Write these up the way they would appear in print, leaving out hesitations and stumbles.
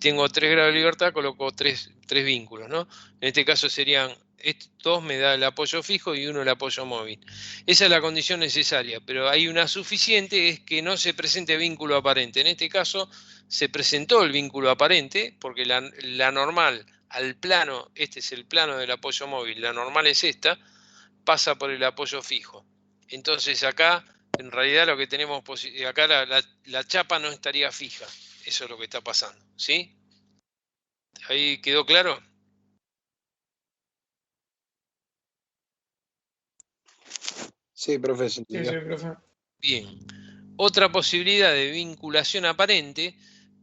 tengo 3 grados de libertad, coloco tres vínculos, ¿no? En este caso serían, dos me da el apoyo fijo y uno el apoyo móvil. Esa es la condición necesaria, pero hay una suficiente, es que no se presente vínculo aparente. En este caso se presentó el vínculo aparente, porque la normal al plano, este es el plano del apoyo móvil, la normal es esta, pasa por el apoyo fijo. Entonces acá, en realidad lo que tenemos, acá la chapa no estaría fija. Eso es lo que está pasando, ¿sí? ¿Ahí quedó claro? Sí, profe, se Sí, entendió. profe. Bien. Otra posibilidad de vinculación aparente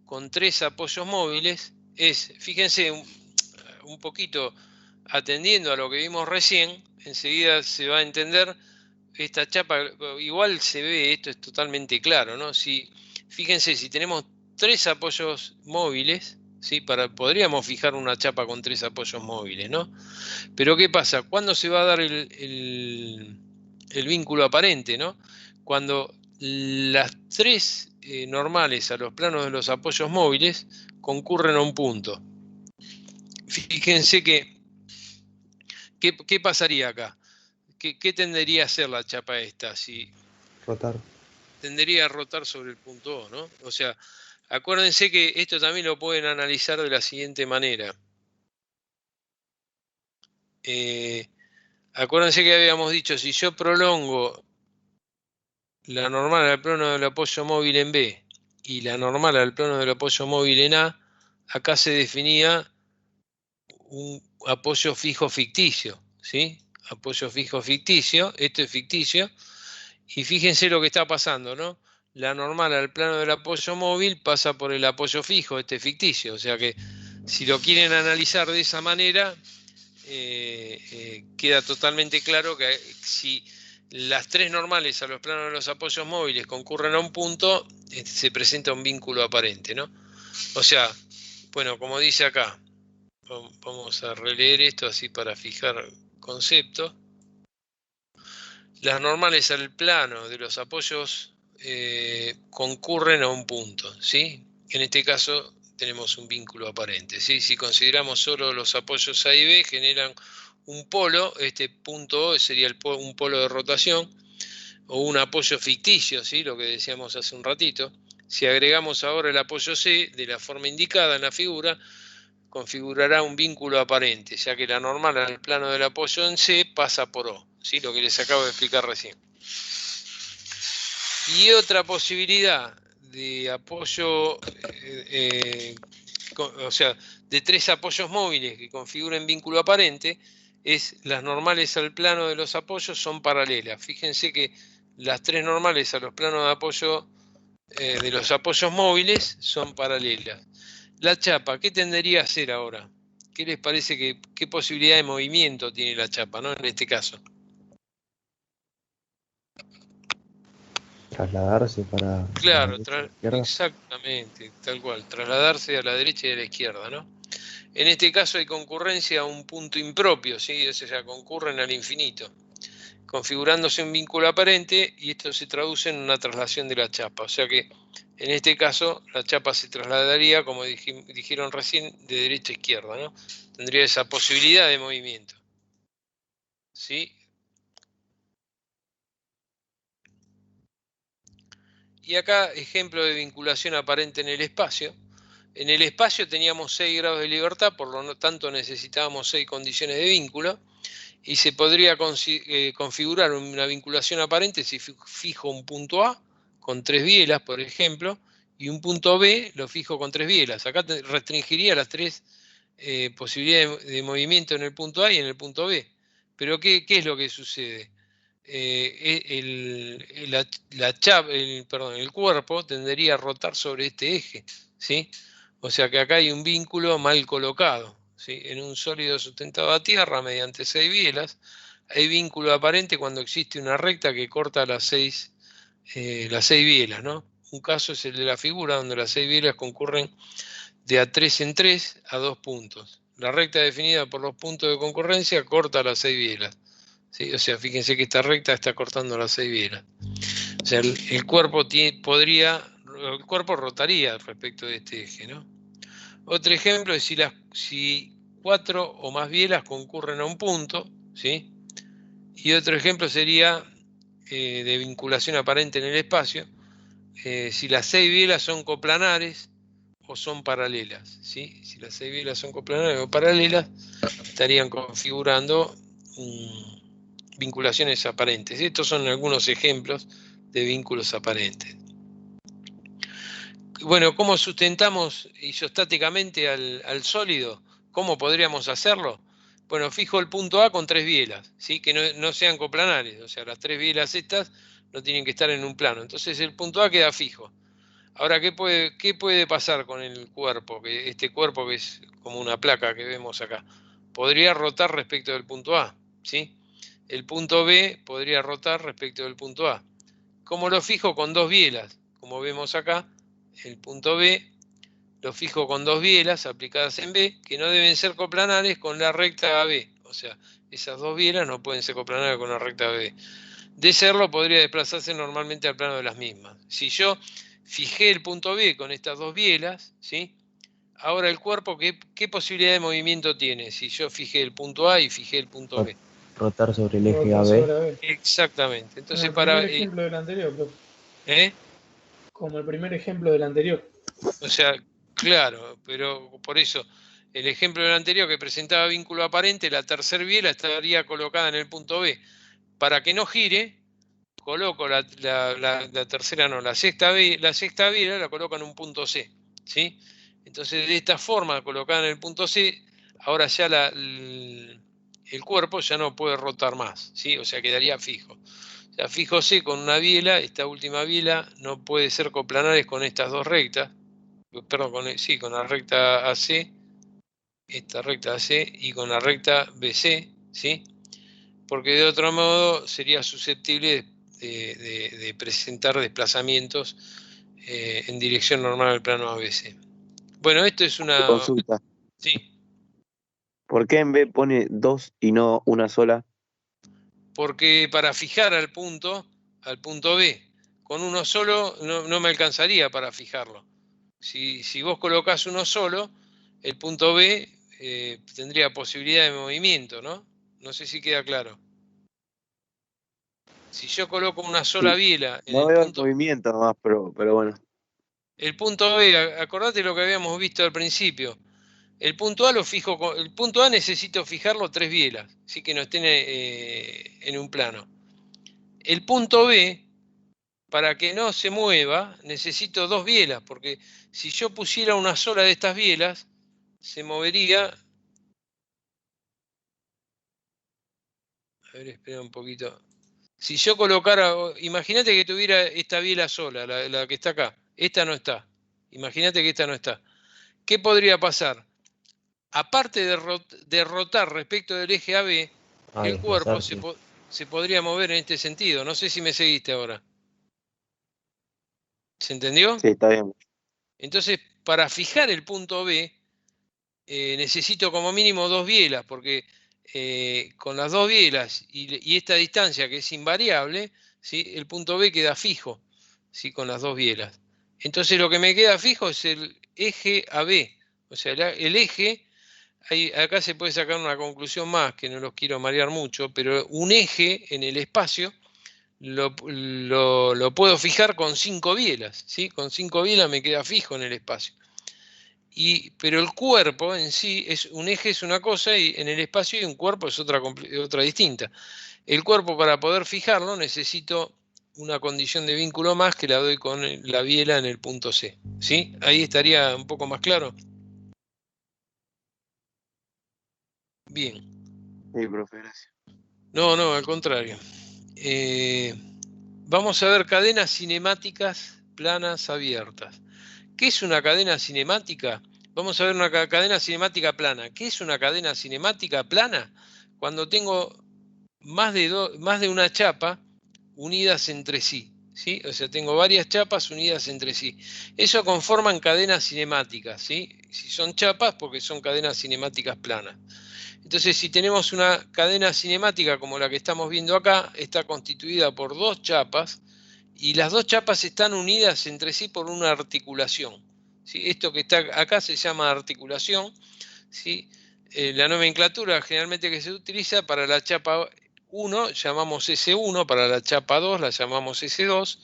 con 3 apoyos móviles es, fíjense, un poquito atendiendo a lo que vimos recién, enseguida se va a entender. Esta chapa, igual se ve, esto es totalmente claro, ¿no? Fíjense, si tenemos 3 apoyos móviles, ¿sí? Podríamos fijar una chapa con 3 apoyos móviles, ¿no? Pero ¿qué pasa? ¿Cuándo se va a dar el vínculo aparente, ¿no? Cuando las 3 normales a los planos de los apoyos móviles concurren a un punto. Fíjense ¿qué pasaría acá? ¿Qué tendería a hacer la chapa esta? Rotar. Tendería a rotar sobre el punto O, ¿no? O sea, acuérdense que esto también lo pueden analizar de la siguiente manera. Acuérdense que habíamos dicho, si yo prolongo la normal al plano del apoyo móvil en B y la normal al plano del apoyo móvil en A, acá se definía un apoyo fijo ficticio, ¿sí? Apoyo fijo ficticio, esto es ficticio, y fíjense lo que está pasando, ¿no? La normal al plano del apoyo móvil pasa por el apoyo fijo, este es ficticio, o sea que si lo quieren analizar de esa manera, queda totalmente claro que si las 3 normales a los planos de los apoyos móviles concurren a un punto, se presenta un vínculo aparente, ¿no? O sea, bueno, como dice acá, vamos a releer esto así para fijar concepto. Las normales al plano de los apoyos concurren a un punto, ¿sí? En este caso tenemos un vínculo aparente, ¿sí? Si consideramos solo los apoyos A y B, generan un polo, este punto O sería un polo de rotación, o un apoyo ficticio, ¿sí? Lo que decíamos hace un ratito. Si agregamos ahora el apoyo C de la forma indicada en la figura, configurará un vínculo aparente, ya que la normal al plano del apoyo en C pasa por O, ¿sí? Lo que les acabo de explicar recién. Y otra posibilidad de apoyo, o sea, de 3 apoyos móviles que configuren vínculo aparente, es las normales al plano de los apoyos son paralelas. Fíjense que las 3 normales a los planos de apoyo de los apoyos móviles son paralelas. La chapa, ¿qué tendería a hacer ahora? ¿Qué les parece qué posibilidad de movimiento tiene la chapa, ¿no? En este caso. Trasladarse para... Claro, exactamente, tal cual, trasladarse a la derecha y a la izquierda, ¿no? En este caso hay concurrencia a un punto impropio, ¿sí? O sea, concurren al infinito, configurándose un vínculo aparente y esto se traduce en una traslación de la chapa. O sea que en este caso la chapa se trasladaría, como dijeron recién, de derecha a izquierda, ¿no? Tendría esa posibilidad de movimiento, ¿sí? Y acá ejemplo de vinculación aparente en el espacio. En el espacio teníamos 6 grados de libertad, por lo tanto necesitábamos 6 condiciones de vínculo, y se podría configurar una vinculación aparente si fijo un punto A con 3 bielas, por ejemplo, y un punto B lo fijo con 3 bielas. Acá restringiría las 3 posibilidades de movimiento en el punto A y en el punto B. Pero ¿qué es lo que sucede? El cuerpo tendería a rotar sobre este eje, ¿sí? O sea que acá hay un vínculo mal colocado, ¿sí? En un sólido sustentado a tierra mediante 6 bielas, hay vínculo aparente cuando existe una recta que corta las 6 bielas, ¿no? Un caso es el de la figura, donde las 6 bielas concurren de a 3 en 3 a 2 puntos. La recta definida por los puntos de concurrencia corta las 6 bielas. ¿Sí? O sea, fíjense que esta recta está cortando las 6 bielas. O sea, el cuerpo rotaría respecto de este eje, ¿no? Otro ejemplo es si 4 o más bielas concurren a un punto, ¿sí? Y otro ejemplo sería de vinculación aparente en el espacio, si las 6 bielas son coplanares o son paralelas, ¿sí? Si las 6 bielas son coplanares o paralelas, estarían configurando vinculaciones aparentes. Estos son algunos ejemplos de vínculos aparentes. Bueno, ¿cómo sustentamos isostáticamente al sólido? ¿Cómo podríamos hacerlo? Bueno, fijo el punto A con 3 bielas, ¿sí? Que no sean coplanares, o sea, las 3 bielas estas no tienen que estar en un plano. Entonces el punto A queda fijo. Ahora, ¿qué puede pasar con el cuerpo? Este cuerpo que es como una placa que vemos acá, podría rotar respecto del punto A, ¿sí? El punto B podría rotar respecto del punto A. ¿Cómo lo fijo? Con 2 bielas, como vemos acá. El punto B lo fijo con 2 bielas aplicadas en B, que no deben ser coplanares con la recta AB. O sea, esas 2 bielas no pueden ser coplanares con la recta AB. De serlo, podría desplazarse normalmente al plano de las mismas. Si yo fijé el punto B con estas 2 bielas, ¿sí? Ahora el cuerpo, ¿qué posibilidad de movimiento tiene? Si yo fijé el punto A y fijé el punto B. Rotar sobre el eje AB. Exactamente. Entonces, como el primer ejemplo del anterior, profe. Como el primer ejemplo del anterior. O sea, claro, pero por eso, el ejemplo del anterior que presentaba vínculo aparente, la tercera biela estaría colocada en el punto B. Para que no gire, coloco la tercera, no, la sexta biela la coloco en un punto C, ¿sí? Entonces, de esta forma, colocada en el punto C, ahora ya el cuerpo ya no puede rotar más, ¿sí? O sea, quedaría fijo. O sea, fijo C con una biela, esta última biela no puede ser coplanares con estas dos rectas, perdón, con la recta AC, esta recta AC y con la recta BC, ¿sí? Porque de otro modo sería susceptible de presentar desplazamientos en dirección normal al plano ABC. Bueno, esto es una consulta. Sí. ¿Por qué en B pone 2 y no una sola? Porque para fijar al punto B, con uno solo no me alcanzaría para fijarlo. Si vos colocás uno solo, el punto B tendría posibilidad de movimiento, ¿no? No sé si queda claro. Si yo coloco una sola biela en No el veo punto... el movimiento nomás, pero bueno. El punto B, acordate lo que habíamos visto al principio. El punto A lo fijo, el punto A necesito fijarlo 3 bielas, así que no estén en un plano. El punto B, para que no se mueva, necesito 2 bielas, porque si yo pusiera una sola de estas bielas, se movería. A ver, espera un poquito. Si yo colocara, imagínate que tuviera esta biela sola, la que está acá. Esta no está. Imagínate que esta no está. ¿Qué podría pasar? Aparte de rotar respecto del eje AB, el cuerpo se podría mover en este sentido. No sé si me seguiste ahora. ¿Se entendió? Sí, está bien. Entonces, para fijar el punto B, necesito como mínimo 2 bielas, porque con las 2 bielas y esta distancia que es invariable, ¿sí? El punto B queda fijo, ¿sí? Con las 2 bielas. Entonces lo que me queda fijo es el eje AB. O sea, el eje, acá se puede sacar una conclusión más, que no los quiero marear mucho, pero un eje en el espacio lo puedo fijar con 5 bielas, ¿sí? Con 5 bielas me queda fijo en el espacio. Pero el cuerpo en sí, un eje es una cosa y en el espacio y un cuerpo es otra distinta. El cuerpo, para poder fijarlo, necesito una condición de vínculo más que la doy con la biela en el punto C. ¿Sí? Ahí estaría un poco más claro. Bien. Sí, profe, gracias. No, al contrario. Vamos a ver cadenas cinemáticas planas abiertas. ¿Qué es una cadena cinemática? Vamos a ver una cadena cinemática plana. ¿Qué es una cadena cinemática plana? Cuando tengo más de una chapa unidas entre sí, ¿sí? O sea, tengo varias chapas unidas entre sí. Eso conforman cadenas cinemáticas, ¿sí? Si son chapas, porque son cadenas cinemáticas planas. Entonces, si tenemos una cadena cinemática como la que estamos viendo acá, está constituida por 2 chapas, y las 2 chapas están unidas entre sí por una articulación, ¿sí? Esto que está acá se llama articulación, ¿sí? La nomenclatura generalmente que se utiliza para la chapa 1 llamamos S1, para la chapa 2 la llamamos S2,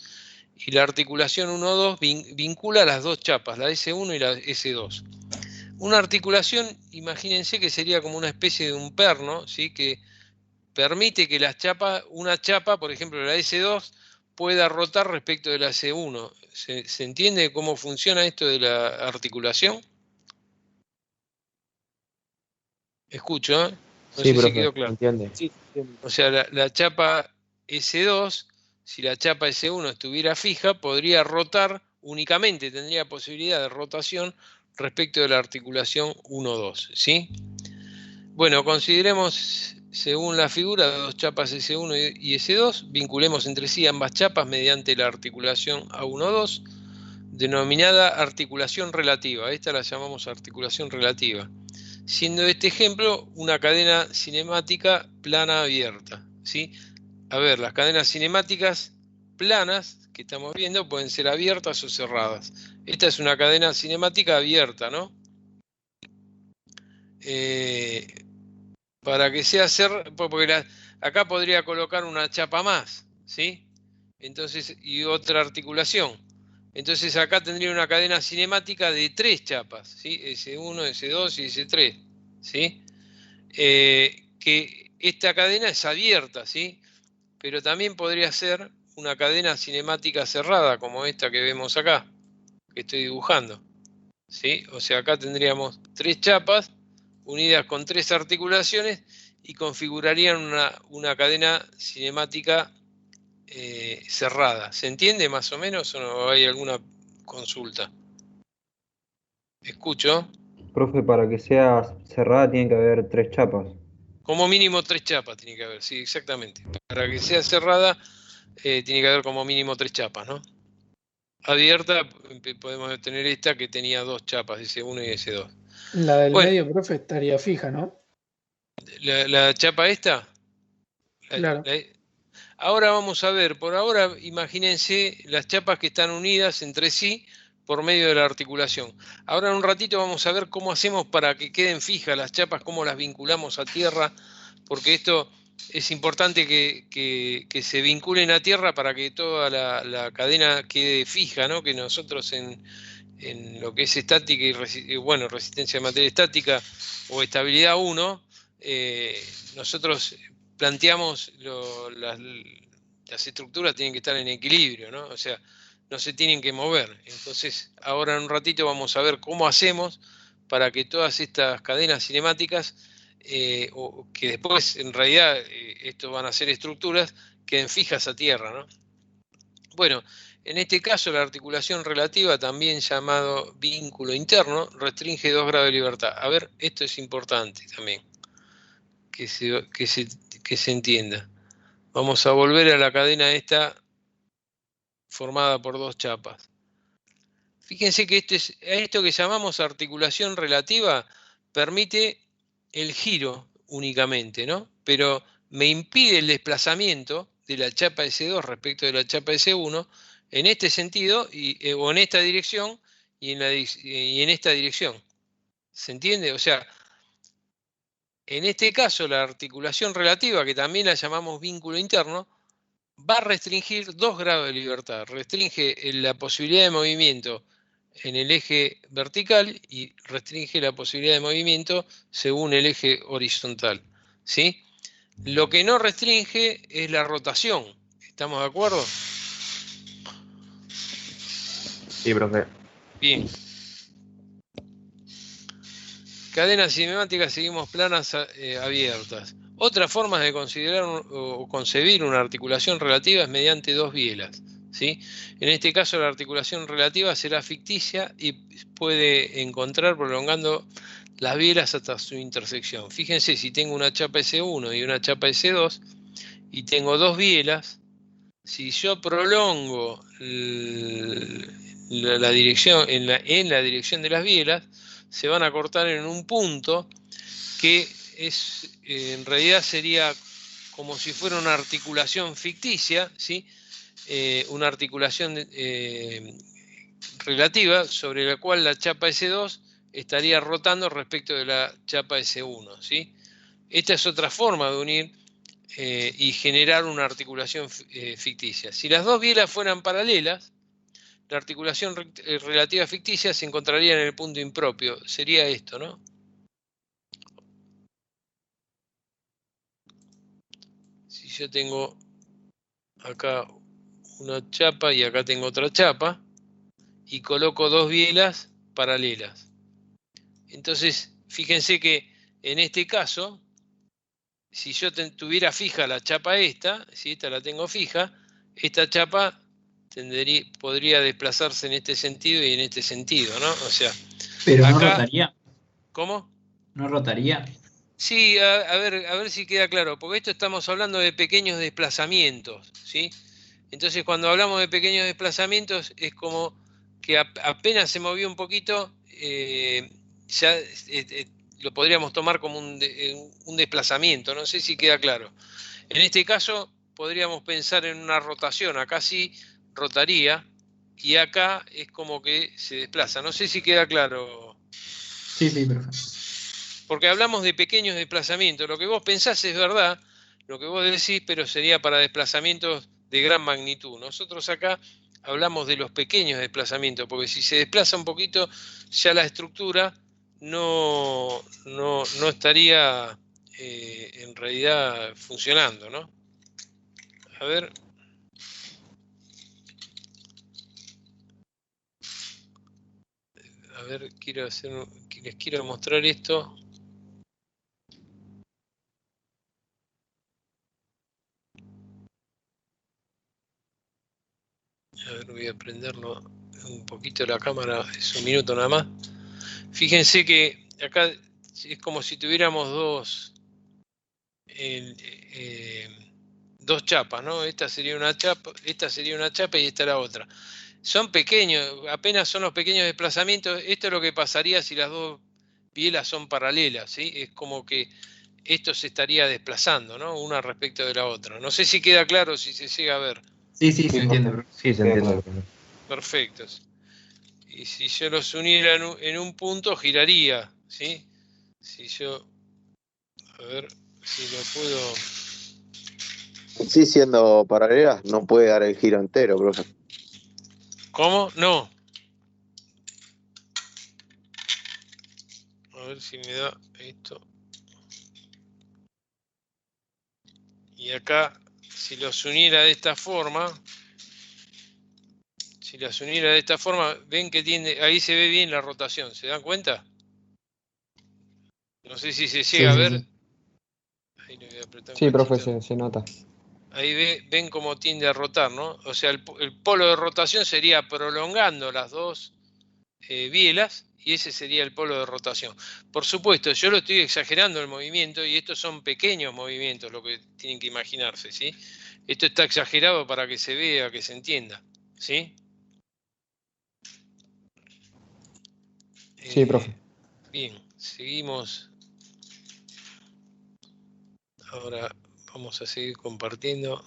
y la articulación 1-2 vincula las dos chapas, la S1 y la S2. Una articulación, imagínense que sería como una especie de un perno, ¿sí? Que permite que una chapa, por ejemplo la S2, pueda rotar respecto de la S1. ¿Se entiende cómo funciona esto de la articulación? Escucho, ¿eh? No Sí, sé si profe, quedó claro. entiende. Sí, O sea, la chapa S2, si la chapa S1 estuviera fija, podría rotar únicamente, tendría posibilidad de rotación respecto de la articulación 1-2, ¿sí? Bueno, consideremos, según la figura, dos chapas S1 y S2, vinculemos entre sí ambas chapas mediante la articulación A1-2, denominada articulación relativa. Esta la llamamos articulación relativa, siendo este ejemplo una cadena cinemática plana abierta, ¿sí? A ver, las cadenas cinemáticas planas que estamos viendo pueden ser abiertas o cerradas. Esta es una cadena cinemática abierta, ¿no? Para que sea porque acá podría colocar una chapa más, ¿sí? Entonces, y otra articulación. Entonces acá tendría una cadena cinemática de 3 chapas, ¿sí? S1, S2 y S3, ¿sí? Que esta cadena es abierta, ¿sí? Pero también podría ser una cadena cinemática cerrada, como esta que vemos acá, que estoy dibujando, ¿sí? O sea, acá tendríamos 3 chapas unidas con 3 articulaciones y configurarían una cadena cinemática cerrada. ¿Se entiende más o menos o no hay alguna consulta? Escucho. Profe, para que sea cerrada tiene que haber 3 chapas. Como mínimo 3 chapas tiene que haber, sí, exactamente. Para que sea cerrada tiene que haber como mínimo 3 chapas, ¿no? Abierta podemos tener esta que tenía 2 chapas, S1 y S2. La del Bueno, medio, profe, estaría fija, ¿no? la chapa esta, Claro. ahora vamos a ver, por ahora imagínense las chapas que están unidas entre sí por medio de la articulación. Ahora en un ratito vamos a ver cómo hacemos para que queden fijas las chapas, cómo las vinculamos a tierra, porque esto es importante que se vinculen a tierra para que toda la cadena quede fija, ¿no? Que nosotros en lo que es estática y bueno, resistencia de materia estática o estabilidad 1, nosotros planteamos las estructuras tienen que estar en equilibrio, ¿no? O sea, no se tienen que mover. Entonces, ahora en un ratito vamos a ver cómo hacemos para que todas estas cadenas cinemáticas, o que después en realidad esto van a ser estructuras, queden fijas a tierra, ¿no? Bueno, en este caso la articulación relativa, también llamado vínculo interno, restringe 2 grados de libertad. A ver, esto es importante también, que se entienda. Vamos a volver a la cadena esta formada por 2 chapas. Fíjense que esto que llamamos articulación relativa permite el giro únicamente, ¿no? Pero me impide el desplazamiento de la chapa S2 respecto de la chapa S1 en este sentido, o en esta dirección y en esta dirección. ¿Se entiende? O sea, en este caso la articulación relativa, que también la llamamos vínculo interno, va a restringir 2 grados de libertad. Restringe la posibilidad de movimiento en el eje vertical y restringe la posibilidad de movimiento según el eje horizontal, ¿sí? Lo que no restringe es la rotación. ¿Estamos de acuerdo? Sí, profe. Bien. Cadenas cinemáticas seguimos planas abiertas. Otras formas de considerar o concebir una articulación relativa es mediante 2 bielas, ¿sí? En este caso la articulación relativa será ficticia y puede encontrar prolongando las bielas hasta su intersección. Fíjense, si tengo una chapa S1 y una chapa S2 y tengo 2 bielas, si yo prolongo la dirección en la dirección de las bielas, se van a cortar en un punto que en realidad sería como si fuera una articulación ficticia, ¿sí? Una articulación relativa sobre la cual la chapa S2 estaría rotando respecto de la chapa S1, ¿sí? Esta es otra forma de unir y generar una articulación ficticia. Si las dos bielas fueran paralelas, la articulación relativa ficticia se encontraría en el punto impropio. Sería esto, ¿no? Si yo tengo acá una chapa y acá tengo otra chapa y coloco dos bielas paralelas. Entonces, fíjense que en este caso, si yo tuviera fija la chapa esta, si esta la tengo fija, esta chapa podría desplazarse en este sentido y en este sentido, ¿no? O sea, pero acá, no rotaría. ¿cómo? ¿No rotaría? Sí, a ver si queda claro, porque esto estamos hablando de pequeños desplazamientos, ¿sí? Entonces, cuando hablamos de pequeños desplazamientos, es como que apenas se movió un poquito, ya lo podríamos tomar como un desplazamiento, no sé si queda claro. En este caso, podríamos pensar en una rotación, acá sí rotaría, y acá es como que se desplaza. No sé si queda claro. Sí, perfecto. Porque hablamos de pequeños desplazamientos. Lo que vos pensás es verdad, lo que vos decís, pero sería para desplazamientos de gran magnitud. Nosotros acá hablamos de los pequeños desplazamientos, porque si se desplaza un poquito, ya la estructura no estaría en realidad funcionando, ¿no? A ver. A ver, les quiero mostrar esto. A ver, voy a prenderlo un poquito la cámara, es un minuto nada más. Fíjense que acá es como si tuviéramos dos chapas, ¿no? Esta sería una chapa y esta la otra. Son pequeños, apenas son los pequeños desplazamientos. Esto es lo que pasaría si las dos bielas son paralelas, ¿sí? Es como que esto se estaría desplazando, ¿no? Una respecto de la otra. No sé si queda claro, si se llega a ver. Sí, se entiende. Sí, se entiende. Perfecto. Y si yo los uniera en un punto, giraría, ¿sí? Si yo, a ver si lo puedo. Sí, siendo paralelas, no puede dar el giro entero, profe. ¿Cómo? No. A ver si me da esto. Y acá, si los uniera de esta forma, ven que tiende, ahí se ve bien la rotación, ¿se dan cuenta? No sé si se llega a ver. Sí. Ahí le voy a apretar un Sí, profe, cachito. se nota. Ahí ven cómo tiende a rotar, ¿no? O sea, el polo de rotación sería prolongando las dos bielas y ese sería el polo de rotación. Por supuesto, yo lo estoy exagerando el movimiento y estos son pequeños movimientos, lo que tienen que imaginarse, ¿sí? Esto está exagerado para que se vea, que se entienda, ¿sí? Sí, profe. Bien, seguimos. Ahora vamos a seguir compartiendo.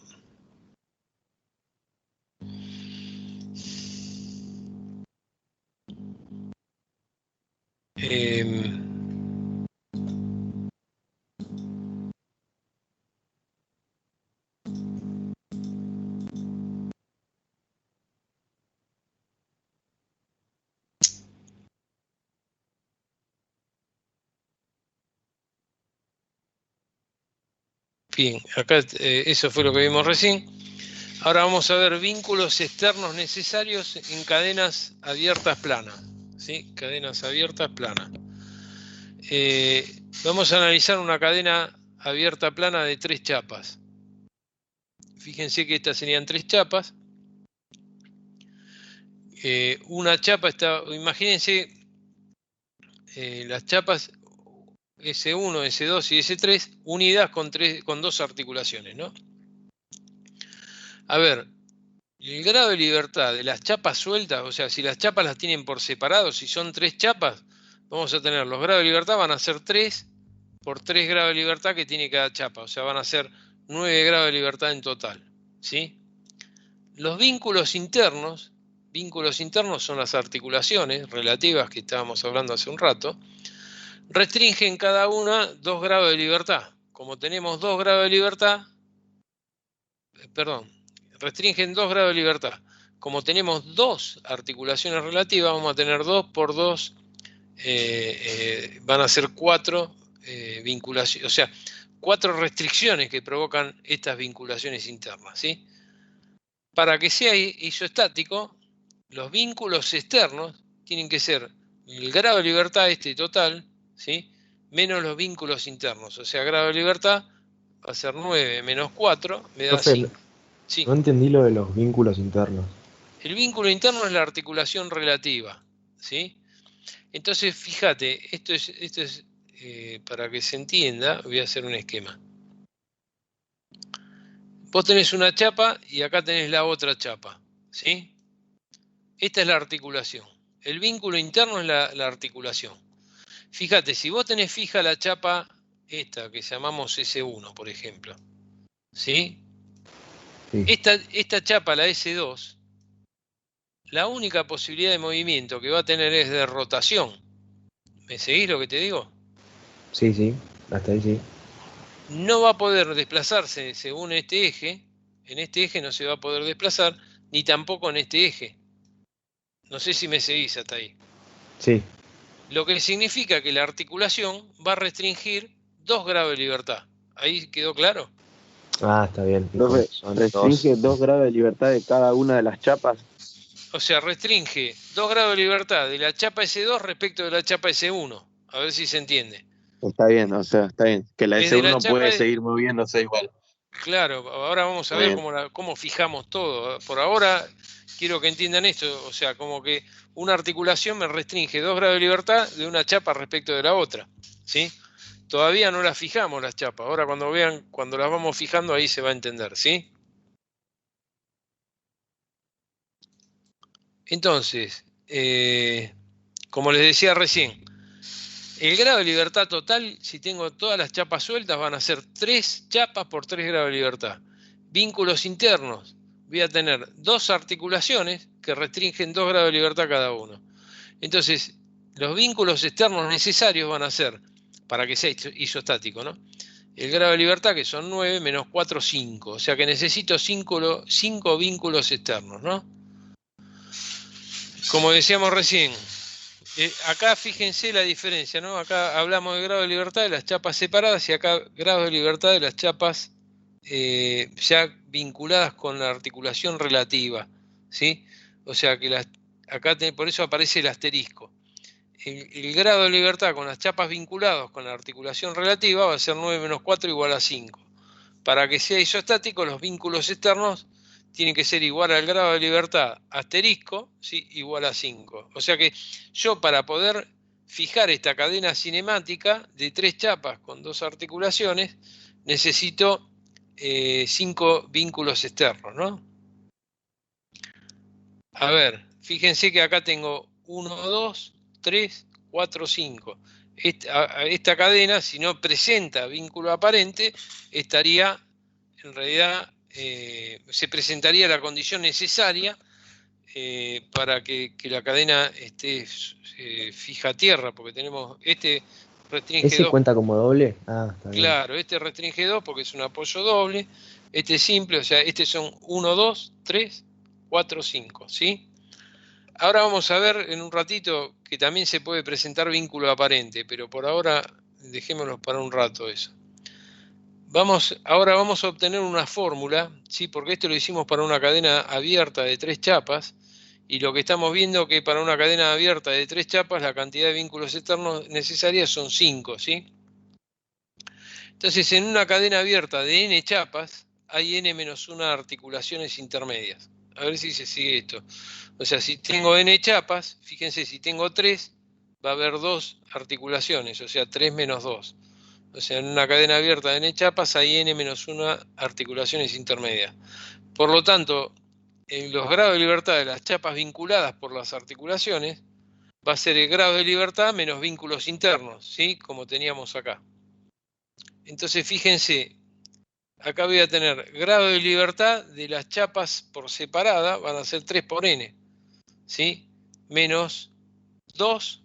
Bien, acá eso fue lo que vimos recién. Ahora vamos a ver vínculos externos necesarios en cadenas abiertas planas, ¿sí? Cadenas abiertas planas. Vamos a analizar una cadena abierta plana de 3 chapas. Fíjense que estas serían 3 chapas. Una chapa está, imagínense las chapas S1, S2 y S3 unidas con dos articulaciones, ¿no? A ver, el grado de libertad de las chapas sueltas, o sea, si las chapas las tienen por separado, si son 3 chapas, vamos a tener los grados de libertad, van a ser 3 por 3 grados de libertad que tiene cada chapa, o sea, van a ser 9 grados de libertad en total, ¿sí? Los vínculos internos vínculos internos son las articulaciones relativas que estábamos hablando hace un rato, restringen cada una 2 grados de libertad. Como tenemos 2 grados de libertad, restringen 2 grados de libertad. Como tenemos 2 articulaciones relativas, vamos a tener 2 por 2, van a ser 4 vinculaciones, o sea, 4 restricciones que provocan estas vinculaciones internas, ¿sí? Para que sea isoestático, los vínculos externos tienen que ser el grado de libertad total, ¿sí? Menos los vínculos internos. O sea, grado de libertad va a ser 9 menos 4, me da 5. Sí. No entendí lo de los vínculos internos. El vínculo interno es la articulación relativa, ¿sí? Entonces, fíjate, esto es para que se entienda, voy a hacer un esquema. Vos tenés una chapa y acá tenés la otra chapa, ¿sí? Esta es la articulación. El vínculo interno es la articulación. Fíjate, si vos tenés fija la chapa esta, que llamamos S1, por ejemplo, ¿sí? Sí. Esta chapa, la S2, la única posibilidad de movimiento que va a tener es de rotación. ¿Me seguís lo que te digo? Sí, hasta ahí sí. No va a poder desplazarse según este eje. En este eje no se va a poder desplazar, ni tampoco en este eje. No sé si me seguís hasta ahí. Sí. Lo que significa que la articulación va a restringir 2 grados de libertad. ¿Ahí quedó claro? Ah, está bien. Restringe 2 grados de libertad de cada una de las chapas. O sea, restringe 2 grados de libertad de la chapa S2 respecto de la chapa S1. A ver si se entiende. Está bien, o sea, está bien. Que la Desde S1 la puede chapa seguir moviéndose igual. Claro, ahora vamos a Está ver bien. cómo fijamos todo. Por ahora quiero que entiendan esto, o sea, como que una articulación me restringe 2 grados de libertad de una chapa respecto de la otra, ¿sí? Todavía no las fijamos las chapas, ahora cuando vean, cuando las vamos fijando ahí se va a entender, ¿sí? Entonces, como les decía recién, el grado de libertad total, si tengo todas las chapas sueltas, van a ser 3 chapas por 3 grados de libertad. Vínculos internos, voy a tener 2 articulaciones que restringen 2 grados de libertad cada uno. Entonces, los vínculos externos necesarios van a ser, para que sea isostático, ¿no? El grado de libertad, que son 9, menos 4, 5. O sea que necesito 5 vínculos externos, ¿no? Como decíamos recién, acá fíjense la diferencia, ¿no? Acá hablamos de grado de libertad de las chapas separadas y acá grado de libertad de las chapas ya vinculadas con la articulación relativa, ¿sí? O sea que acá por eso aparece el asterisco. El grado de libertad con las chapas vinculadas con la articulación relativa va a ser 9 menos 4 igual a 5. Para que sea isostático, los vínculos externos tienen que ser igual al grado de libertad asterisco, ¿sí? Igual a 5. O sea que yo, para poder fijar esta cadena cinemática de 3 chapas con 2 articulaciones, necesito 5 vínculos externos, ¿no? A ver, fíjense que acá tengo 1, 2, 3, 4, 5. Esta cadena, si no presenta vínculo aparente, estaría, en realidad, se presentaría la condición necesaria para que la cadena esté fija a tierra, porque tenemos restringe ¿Ese 2. cuenta como doble? Ah, está bien. Claro, este restringe 2 porque es un apoyo doble. Este es simple, o sea, son 1, 2, 3, 4, 5, ¿sí? Ahora vamos a ver en un ratito que también se puede presentar vínculo aparente, pero por ahora dejémoslo para un rato eso. Ahora vamos a obtener una fórmula, ¿sí? Porque esto lo hicimos para una cadena abierta de 3 chapas, y lo que estamos viendo que para una cadena abierta de 3 chapas la cantidad de vínculos externos necesarias son 5, ¿sí? Entonces, en una cadena abierta de n chapas, hay n-1 articulaciones intermedias. A ver si se sigue esto. O sea, si tengo n chapas, fíjense, si tengo 3, va a haber 2 articulaciones, o sea, 3 menos 2. O sea, en una cadena abierta de n chapas hay n-1 articulaciones intermedias. Por lo tanto, en los grados de libertad de las chapas vinculadas por las articulaciones, va a ser el grado de libertad menos vínculos internos, ¿sí? Como teníamos acá. Entonces, fíjense, acá voy a tener grado de libertad de las chapas por separada, van a ser 3 por n. ¿sí? Menos 2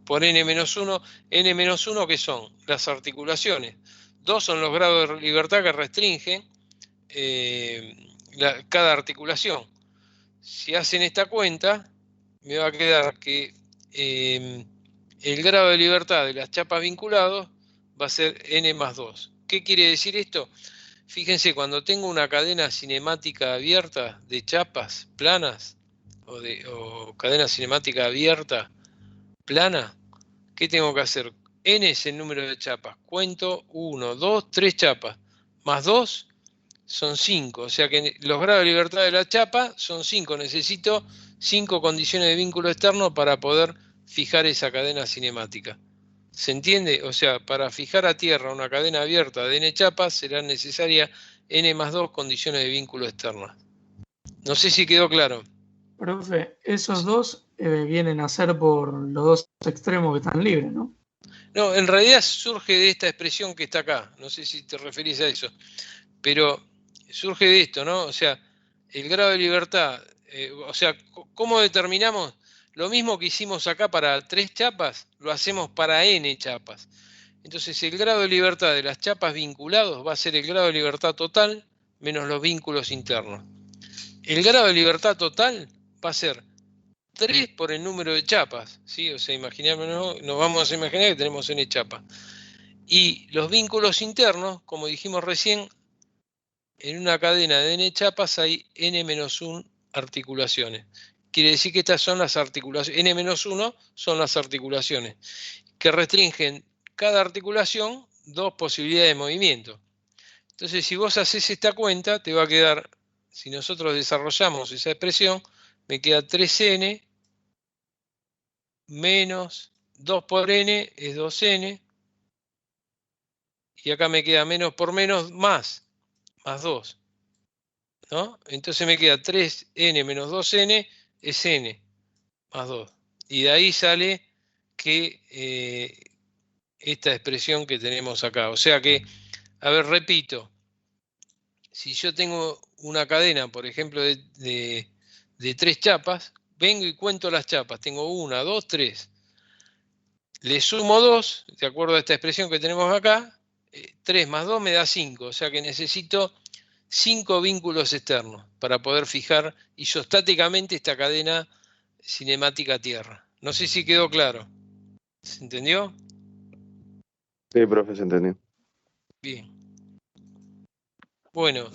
por n-1. N-1, ¿qué son? Las articulaciones. 2 son los grados de libertad que restringen cada articulación. Si hacen esta cuenta, me va a quedar que el grado de libertad de las chapas vinculados va a ser n más 2. ¿Qué quiere decir esto? Fíjense, cuando tengo una cadena cinemática abierta de chapas planas o cadena cinemática abierta plana, ¿qué tengo que hacer? N es el número de chapas. Cuento 1, 2, 3 chapas. Más 2 son 5. O sea que los grados de libertad de la chapa son 5. Necesito 5 condiciones de vínculo externo para poder fijar esa cadena cinemática. ¿Se entiende? O sea, para fijar a tierra una cadena abierta de n chapas serán necesarias n más 2 condiciones de vínculo externas. No sé si quedó claro. Profe, esos dos vienen a ser por los dos extremos que están libres, ¿no? No, en realidad surge de esta expresión que está acá. No sé si te referís a eso. Pero surge de esto, ¿no? O sea, el grado de libertad, o sea, ¿cómo determinamos? Lo mismo que hicimos acá para 3 chapas, lo hacemos para n chapas. Entonces, el grado de libertad de las chapas vinculados va a ser el grado de libertad total menos los vínculos internos. El grado de libertad total va a ser 3 por el número de chapas, ¿sí? O sea, nos vamos a imaginar que tenemos n chapas. Y los vínculos internos, como dijimos recién, en una cadena de n chapas hay n-1 articulaciones. Quiere decir que estas son las articulaciones, n-1 son las articulaciones, que restringen cada articulación 2 posibilidades de movimiento. Entonces, si vos haces esta cuenta, te va a quedar, si nosotros desarrollamos esa expresión, me queda 3n menos 2 por n es 2n, y acá me queda menos por menos más 2, ¿no? Entonces me queda 3n menos 2n es n más 2. Y de ahí sale que esta expresión que tenemos acá. O sea que, a ver, repito, si yo tengo una cadena, por ejemplo, de 3 chapas, vengo y cuento las chapas. Tengo 1, 2, 3. Le sumo 2, de acuerdo a esta expresión que tenemos acá. 3 más 2 me da 5. O sea que necesito 5 vínculos externos para poder fijar isostáticamente esta cadena cinemática tierra. No sé si quedó claro. ¿Se entendió? Sí, profe, se entendió. Bien. Bueno,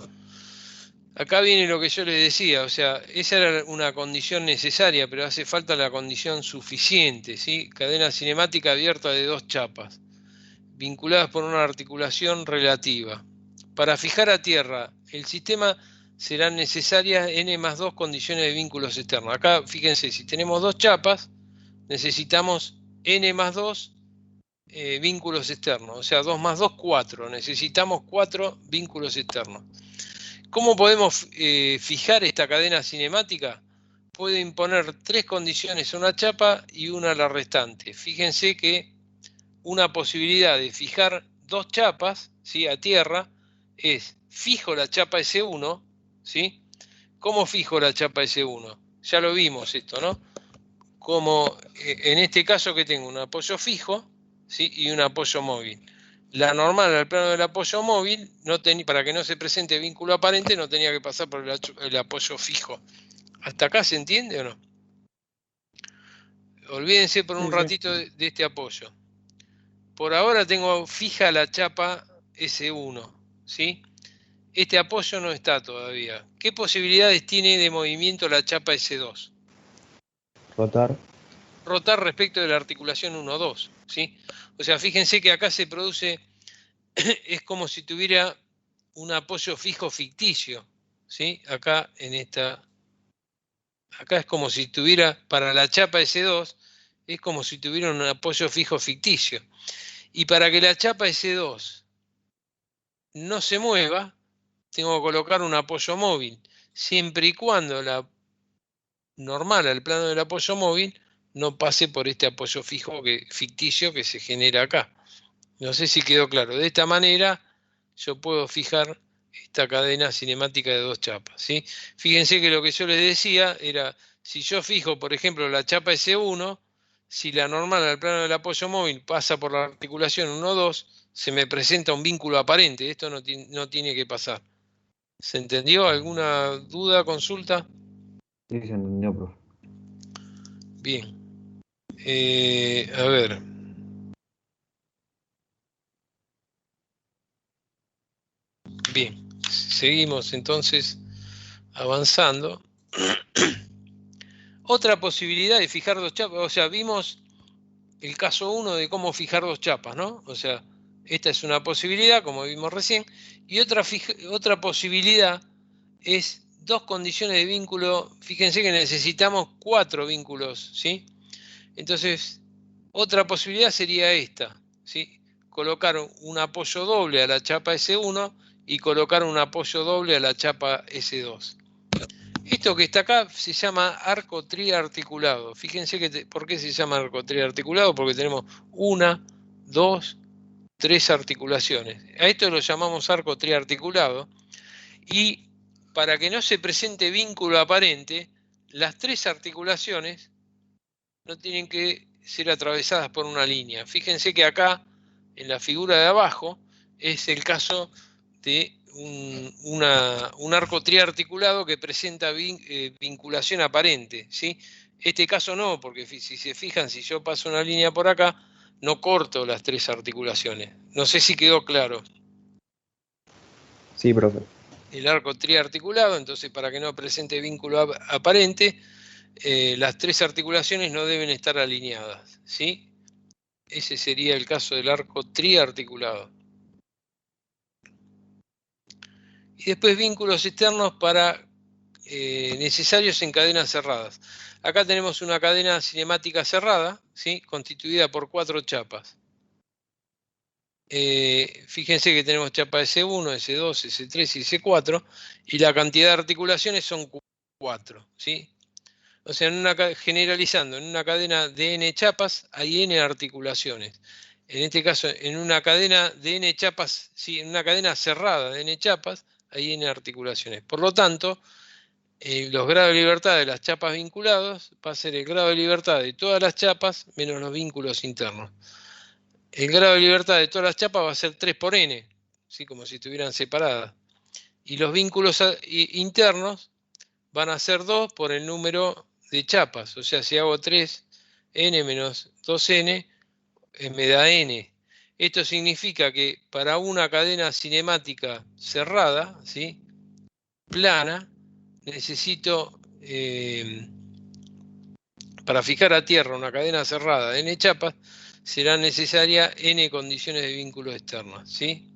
acá viene lo que yo les decía, o sea, esa era una condición necesaria, pero hace falta la condición suficiente, ¿sí? Cadena cinemática abierta de 2 chapas, vinculadas por una articulación relativa. Para fijar a tierra el sistema serán necesarias n más 2 condiciones de vínculos externos. Acá, fíjense, si tenemos 2 chapas, necesitamos n más 2 vínculos externos. O sea, 2 más 2, 4. Necesitamos 4 vínculos externos. ¿Cómo podemos fijar esta cadena cinemática? Puede imponer 3 condiciones a una chapa y una a la restante. Fíjense que una posibilidad de fijar 2 chapas, ¿sí?, a tierra es fijo la chapa S1, ¿sí? ¿Cómo fijo la chapa S1? Ya lo vimos esto, ¿no? Como en este caso que tengo un apoyo fijo, ¿sí?, y un apoyo móvil. La normal al plano del apoyo móvil, para que no se presente vínculo aparente, no tenía que pasar por el apoyo fijo. ¿Hasta acá se entiende o no? Olvídense por un ratito de este apoyo. Por ahora tengo fija la chapa S1, ¿sí? Este apoyo no está todavía. ¿Qué posibilidades tiene de movimiento la chapa S2? Rotar respecto de la articulación 1-2, ¿sí? O sea, fíjense que acá se produce, es como si tuviera un apoyo fijo ficticio, ¿sí? Acá es como si tuviera, para la chapa S2, es como si tuviera un apoyo fijo ficticio. Y para que la chapa S2 no se mueva, tengo que colocar un apoyo móvil, siempre y cuando la normal al plano del apoyo móvil no pase por este apoyo fijo ficticio que se genera acá. No sé si quedó claro. De esta manera yo puedo fijar esta cadena cinemática de 2 chapas, ¿sí? Fíjense que lo que yo les decía era, si yo fijo, por ejemplo, la chapa S1, si la normal al plano del apoyo móvil pasa por la articulación 1-2, se me presenta un vínculo aparente. Esto no tiene que pasar. ¿Se entendió? ¿Alguna duda, consulta? Sí, se entendió, profe. Bien. A ver. Bien. Seguimos entonces avanzando. Otra posibilidad de fijar 2 chapas, o sea, vimos el caso 1 de cómo fijar 2 chapas, ¿no? O sea, esta es una posibilidad, como vimos recién, y otra posibilidad es 2 condiciones de vínculo. Fíjense que necesitamos 4 vínculos, ¿sí? Entonces, otra posibilidad sería esta, ¿sí? Colocar un apoyo doble a la chapa S1 y colocar un apoyo doble a la chapa S2. Esto que está acá se llama arco triarticulado. Fíjense ¿por qué se llama arco triarticulado? Porque tenemos 1, 2, 3 articulaciones. A esto lo llamamos arco triarticulado. Y para que no se presente vínculo aparente, las 3 articulaciones no tienen que ser atravesadas por una línea. Fíjense que acá, en la figura de abajo, es el caso de un arco triarticulado que presenta vinculación aparente, ¿sí? Este caso no, porque si se fijan, si yo paso una línea por acá, no corto las 3 articulaciones. No sé si quedó claro. Sí, profe. El arco triarticulado, entonces para que no presente vínculo aparente, las 3 articulaciones no deben estar alineadas, ¿sí? Ese sería el caso del arco triarticulado. Y después vínculos externos necesarios en cadenas cerradas. Acá tenemos una cadena cinemática cerrada, ¿sí? Constituida por 4 chapas. Fíjense que tenemos chapa S1, S2, S3 y S4, y la cantidad de articulaciones son 4, ¿sí? O sea, generalizando, en una cadena de n chapas hay n articulaciones. En este caso, en una cadena de n chapas, sí, en una cadena cerrada de n chapas, hay n articulaciones. Por lo tanto, los grados de libertad de las chapas vinculados va a ser el grado de libertad de todas las chapas menos los vínculos internos. El grado de libertad de todas las chapas va a ser 3 por n, ¿sí? Como si estuvieran separadas. Y los vínculos internos van a ser 2 por el número de chapas. O sea, si hago 3n menos 2n, me da n. Esto significa que para una cadena cinemática cerrada, ¿sí? Plana, necesito, para fijar a tierra una cadena cerrada de n chapas, será necesaria n condiciones de vínculo externas, ¿sí?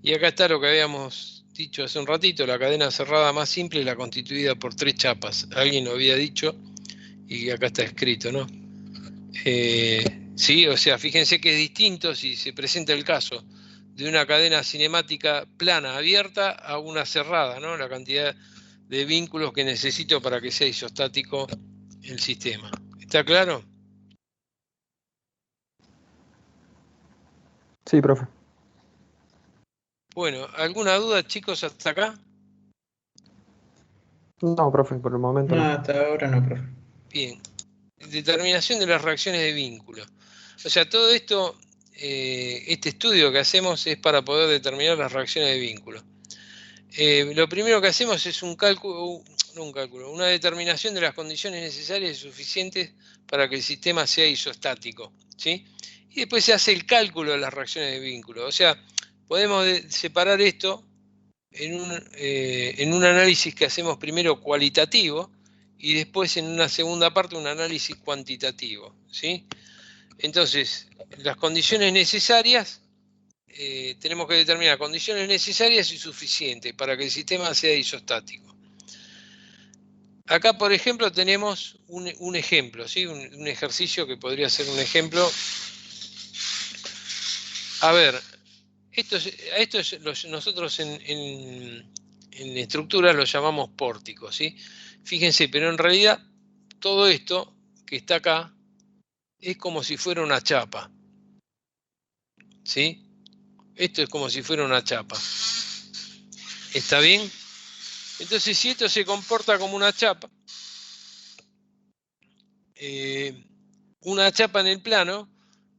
Y acá está lo que habíamos dicho hace un ratito, la cadena cerrada más simple es la constituida por 3 chapas. Alguien lo había dicho y acá está escrito, ¿no? Sí, o sea, fíjense que es distinto si se presenta el caso de una cadena cinemática plana abierta a una cerrada, ¿no? La cantidad de vínculos que necesito para que sea isostático el sistema. ¿Está claro? Sí, profe. Bueno, ¿alguna duda, chicos, hasta acá? No, profe, por el momento No, no. hasta ahora no, profe. Bien. Determinación de las reacciones de vínculo. O sea, todo esto, este estudio que hacemos es para poder determinar las reacciones de vínculo. Lo primero que hacemos es una determinación de las condiciones necesarias y suficientes para que el sistema sea isostático, ¿sí? Y después se hace el cálculo de las reacciones de vínculo. O sea, podemos separar esto en un análisis que hacemos primero cualitativo y después en una segunda parte un análisis cuantitativo, ¿sí? Entonces, las condiciones necesarias, tenemos que determinar condiciones necesarias y suficientes para que el sistema sea isostático. Acá, por ejemplo, tenemos un ejemplo, ¿sí? Un ejercicio que podría ser un ejemplo. A ver, nosotros en estructura lo llamamos pórticos, ¿sí? Fíjense, pero en realidad todo esto que está acá es como si fuera una chapa, ¿sí? Esto es como si fuera una chapa. ¿Está bien? Entonces, si esto se comporta como una chapa en el plano,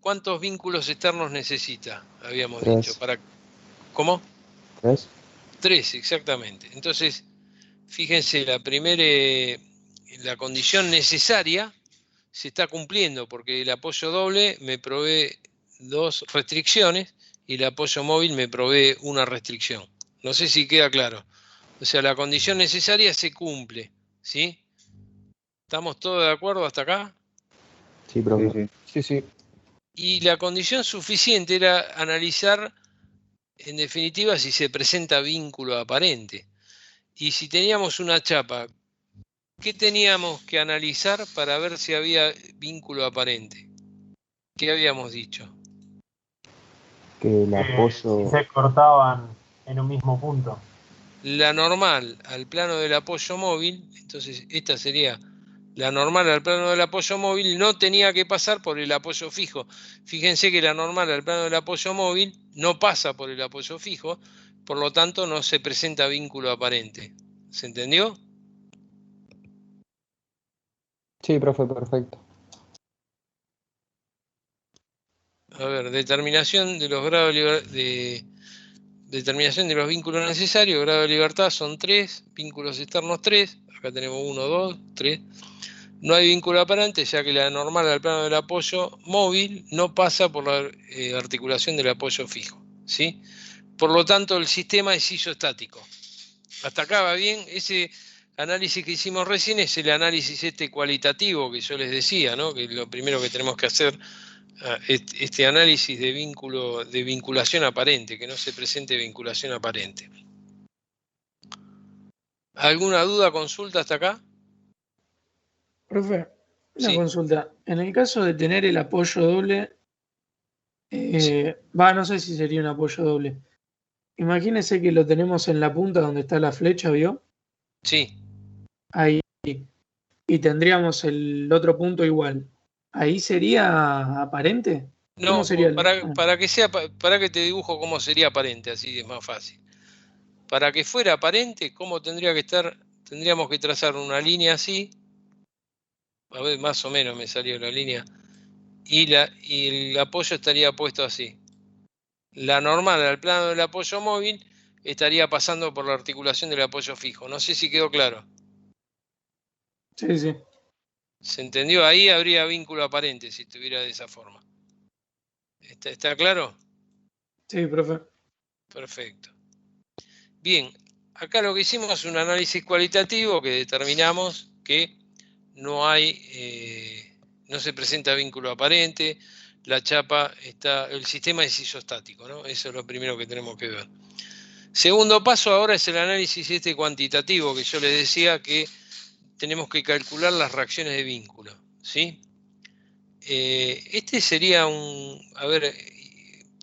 ¿cuántos vínculos externos necesita? Habíamos 3. dicho. ¿Cómo? 3. 3, exactamente. Entonces, fíjense, la condición necesaria se está cumpliendo porque el apoyo doble me provee 2 restricciones y el apoyo móvil me provee una restricción. No sé si queda claro. O sea, la condición necesaria se cumple, ¿sí? ¿Estamos todos de acuerdo hasta acá? Sí, profe. Sí. Y la condición suficiente era analizar, en definitiva, si se presenta vínculo aparente. Y si teníamos una chapa, ¿qué teníamos que analizar para ver si había vínculo aparente? ¿Qué habíamos dicho? Que el apoyo... Si se cortaban en un mismo punto. La normal al plano del apoyo móvil, entonces esta sería la normal al plano del apoyo móvil, no tenía que pasar por el apoyo fijo. Fíjense que la normal al plano del apoyo móvil no pasa por el apoyo fijo, por lo tanto no se presenta vínculo aparente. ¿Se entendió? Sí, profe, perfecto. A ver, determinación de los grados determinación de los vínculos necesarios, grado de libertad son 3, vínculos externos 3, acá tenemos 1, 2, 3. No hay vínculo aparente, ya que la normal al plano del apoyo móvil no pasa por la articulación del apoyo fijo, ¿sí? Por lo tanto, el sistema es isostático. Hasta acá va bien. Ese análisis que hicimos recién es el análisis cualitativo que yo les decía, ¿no? Que lo primero que tenemos que hacer, este análisis de vinculación aparente, que no se presente vinculación aparente. ¿Alguna duda, consulta hasta acá? Profe, una Sí. consulta. En el caso de tener el apoyo doble, no sé si sería un apoyo doble. Imagínese que lo tenemos en la punta donde está la flecha, ¿vio? Sí. Ahí. Y tendríamos el otro punto igual. ¿Ahí sería aparente? No, ¿Cómo sería para que te dibujo cómo sería aparente, así es más fácil. Para que fuera aparente, ¿cómo tendría que estar? Tendríamos que trazar una línea así. A ver, más o menos me salió la línea. Y el apoyo estaría puesto así. La normal al plano del apoyo móvil estaría pasando por la articulación del apoyo fijo. No sé si quedó claro. Sí. ¿Se entendió? Ahí habría vínculo aparente si estuviera de esa forma. ¿Está claro? Sí, profe. Perfecto. Bien, acá lo que hicimos es un análisis cualitativo que determinamos que no se presenta vínculo aparente, la chapa el sistema es isostático, ¿no? Eso es lo primero que tenemos que ver. Segundo paso ahora es el análisis cuantitativo, que yo les decía que tenemos que calcular las reacciones de vínculo, ¿sí? Este sería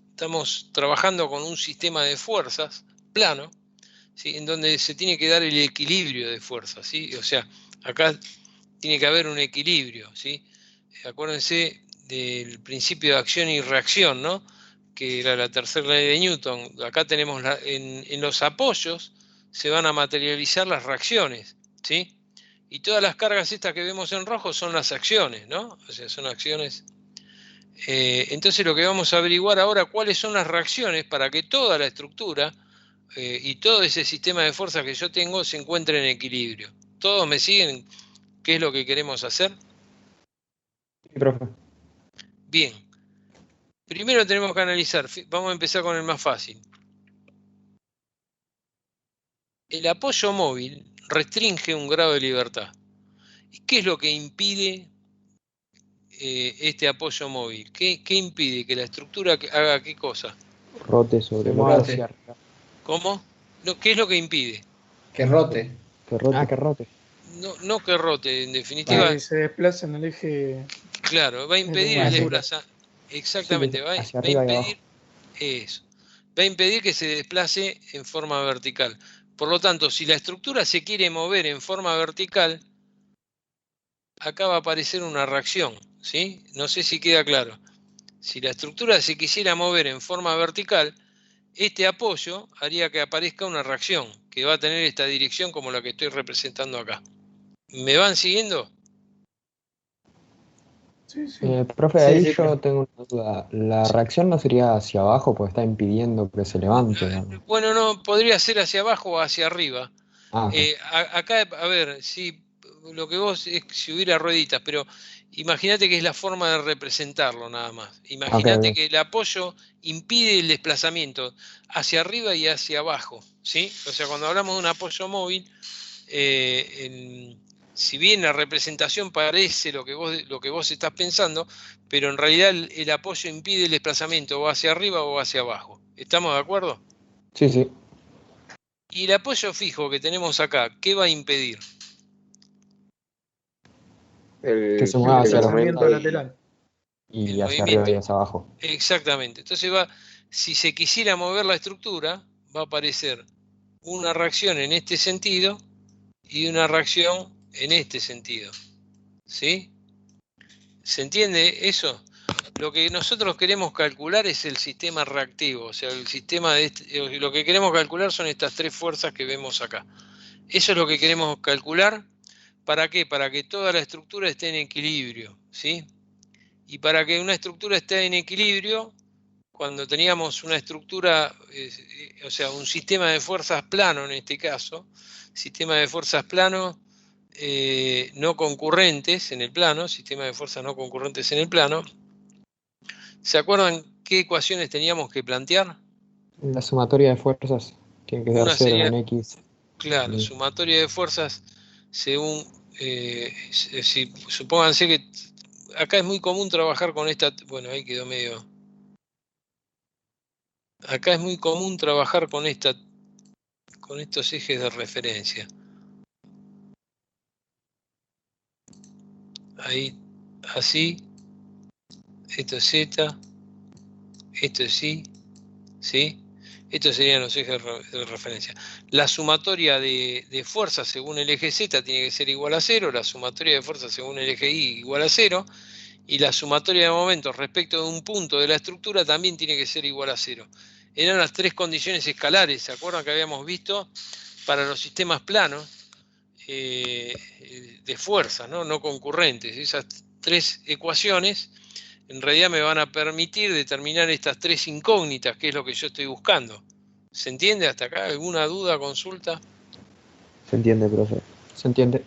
estamos trabajando con un sistema de fuerzas plano, ¿sí? En donde se tiene que dar el equilibrio de fuerzas, ¿sí? O sea, acá tiene que haber un equilibrio, ¿sí? Acuérdense del principio de acción y reacción, ¿no? Que era la tercera ley de Newton. Acá tenemos en los apoyos se van a materializar las reacciones, ¿sí? Y todas las cargas estas que vemos en rojo son las acciones, ¿no? O sea, son acciones. Entonces lo que vamos a averiguar ahora, cuáles son las reacciones para que toda la estructura y todo ese sistema de fuerzas que yo tengo se encuentre en equilibrio. ¿Todos me siguen? ¿Qué es lo que queremos hacer? Sí, profe. Bien. Primero tenemos que analizar, vamos a empezar con el más fácil. El apoyo móvil restringe un grado de libertad. ¿Y qué es lo que impide este apoyo móvil? ¿Qué impide que la estructura haga qué cosa? Rote sobre Que la rote. base. ¿Cómo? ¿Qué es lo que impide? Que rote. Que rote. Que rote. No que rote, en definitiva. Para que se desplace en el eje. Claro, va a impedir el desplazamiento. Exactamente, va hacia a arriba y impedir eso. Va a impedir que se desplace en forma vertical. Por lo tanto, si la estructura se quiere mover en forma vertical, acá va a aparecer una reacción, ¿sí? No sé si queda claro. Si la estructura se quisiera mover en forma vertical, este apoyo haría que aparezca una reacción, que va a tener esta dirección como la que estoy representando acá. ¿Me van siguiendo? Sí, sí. Profe, Sí, ahí sí, yo profe. tengo una duda. ¿La reacción no sería hacia abajo porque está impidiendo que se levante? Bueno, no, podría ser hacia abajo o hacia arriba. Ah, ok. Acá, a ver, si lo que vos es si hubiera rueditas, pero imagínate que es la forma de representarlo nada más. Imagínate Ok. que el apoyo impide el desplazamiento hacia arriba y hacia abajo, ¿sí? O sea, cuando hablamos de un apoyo móvil, si bien la representación parece lo que vos estás pensando, pero en realidad el apoyo impide el desplazamiento o hacia arriba o hacia abajo. ¿Estamos de acuerdo? Sí, sí. Y el apoyo fijo que tenemos acá, ¿qué va a impedir? Que se El mueva hacia los desplazamiento lateral. y El hacia arriba movimiento. y hacia abajo. Exactamente. Entonces si se quisiera mover la estructura, va a aparecer una reacción en este sentido y una reacción en este sentido. ¿Sí? ¿Se entiende eso? Lo que nosotros queremos calcular es el sistema reactivo, o sea, el sistema lo que queremos calcular son estas tres fuerzas que vemos acá. Eso es lo que queremos calcular. ¿Para qué? Para que toda la estructura esté en equilibrio, ¿sí? Y para que una estructura esté en equilibrio, cuando teníamos una estructura, o sea, un sistema de fuerzas plano en este caso, sistema de fuerzas plano no concurrentes en el plano, sistema de fuerzas no concurrentes en el plano, ¿se acuerdan qué ecuaciones teníamos que plantear? La sumatoria de fuerzas tiene que dar Una 0 sería, en X. claro, sumatoria de fuerzas según, si supónganse que acá es muy común trabajar con esta, bueno, ahí quedó medio. Acá es muy común trabajar con estos ejes de referencia. Ahí, así, esto es Z, esto es Y, ¿sí? Estos serían los ejes de referencia. La sumatoria de fuerzas según el eje Z tiene que ser igual a 0, la sumatoria de fuerzas según el eje Y igual a 0, y la sumatoria de momentos respecto de un punto de la estructura también tiene que ser igual a 0. Eran las tres condiciones escalares, ¿se acuerdan que habíamos visto? Para los sistemas planos de fuerza, no concurrentes. Esas tres ecuaciones en realidad me van a permitir determinar estas tres incógnitas, que es lo que yo estoy buscando. ¿Se entiende hasta acá? ¿Alguna duda, consulta? Se entiende, profe. Se entiende.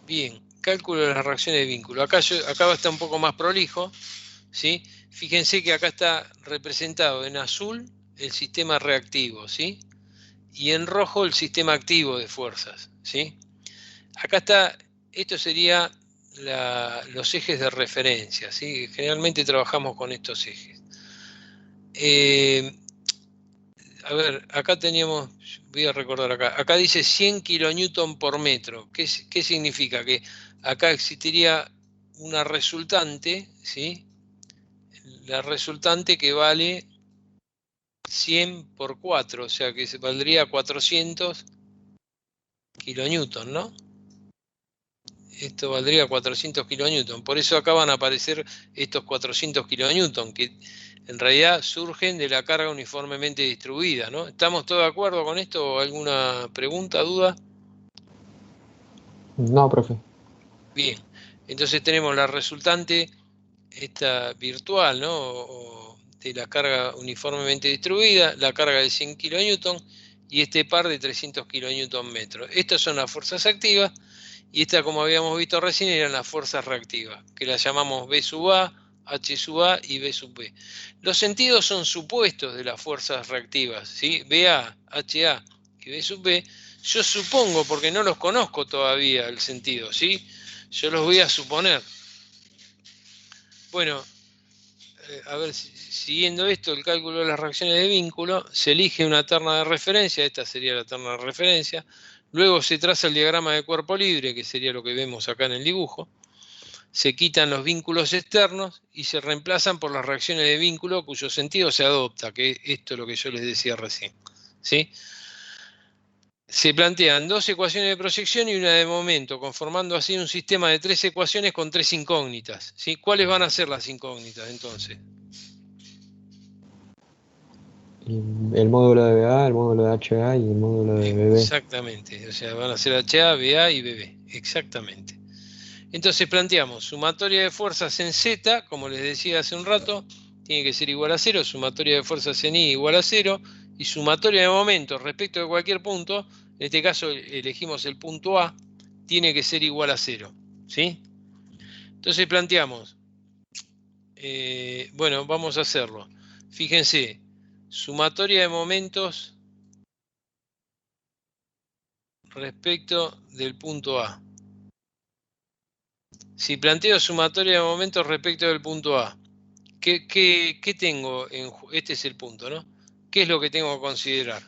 Bien, cálculo de las reacciones de vínculo. Acá va a estar un poco más prolijo, ¿sí? Fíjense que acá está representado en azul el sistema reactivo, ¿sí? Y en rojo el sistema activo de fuerzas, ¿sí? Acá está, esto sería los ejes de referencia, ¿sí? Generalmente trabajamos con estos ejes. A ver, acá teníamos, voy a recordar acá dice 100 kilonewton por metro. ¿Qué significa? Que acá existiría una resultante, ¿sí? La resultante que vale 100 por 4, o sea que se valdría 400 kilonewton, ¿no? Esto valdría 400 kilonewton. Por eso acá van a aparecer estos 400 kilonewton, que en realidad surgen de la carga uniformemente distribuida, ¿no? ¿Estamos todos de acuerdo con esto? ¿Alguna pregunta, duda? No, profe. Bien, entonces tenemos la resultante, esta virtual, ¿no? De la carga uniformemente distribuida, la carga de 100 kilonewton y este par de 300 kilonewton metros. Estas son las fuerzas activas. Y esta, como habíamos visto recién, eran las fuerzas reactivas, que las llamamos B sub A, H sub A y B sub B. Los sentidos son supuestos de las fuerzas reactivas, ¿sí? BA, HA y B sub B. Yo supongo, porque no los conozco todavía el sentido, ¿sí? Yo los voy a suponer. Bueno, a ver, siguiendo esto, el cálculo de las reacciones de vínculo, se elige una terna de referencia, esta sería la terna de referencia. Luego se traza el diagrama de cuerpo libre, que sería lo que vemos acá en el dibujo. Se quitan los vínculos externos y se reemplazan por las reacciones de vínculo cuyo sentido se adopta, que esto es lo que yo les decía recién, ¿sí? Se plantean dos ecuaciones de proyección y una de momento, conformando así un sistema de tres ecuaciones con tres incógnitas, ¿sí? ¿Cuáles van a ser las incógnitas entonces? Y el módulo de BA, el módulo de HA y el módulo de BB. Exactamente, o sea, van a ser HA, BA y BB, exactamente. Entonces planteamos sumatoria de fuerzas en Z, como les decía hace un rato, tiene que ser igual a 0, sumatoria de fuerzas en I igual a 0, y sumatoria de momentos respecto de cualquier punto, en este caso elegimos el punto A, tiene que ser igual a 0, ¿sí? Entonces planteamos, bueno, vamos a hacerlo. Fíjense, sumatoria de momentos respecto del punto A. Si planteo sumatoria de momentos respecto del punto A, ¿qué tengo? Este es el punto, ¿no? ¿Qué es lo que tengo que considerar?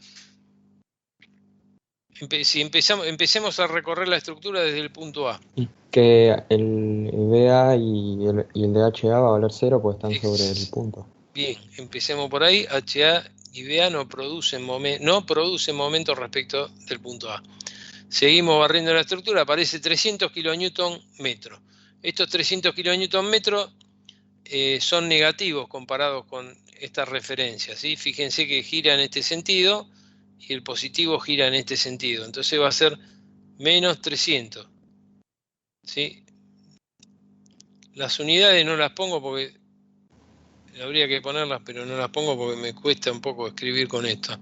Si empecemos a recorrer la estructura desde el punto A. Y que el BA y el de HA va a valer 0 porque están sobre el punto. Bien, empecemos por ahí. HA y BA no producen momentos respecto del punto A. Seguimos barriendo la estructura, aparece 300 kilonewton metro. Estos 300 kilonewton metro son negativos comparados con estas referencias, ¿sí? Fíjense que gira en este sentido y el positivo gira en este sentido. Entonces va a ser menos 300. ¿Sí? Las unidades no las pongo porque habría que ponerlas, pero no las pongo porque me cuesta un poco escribir con esto.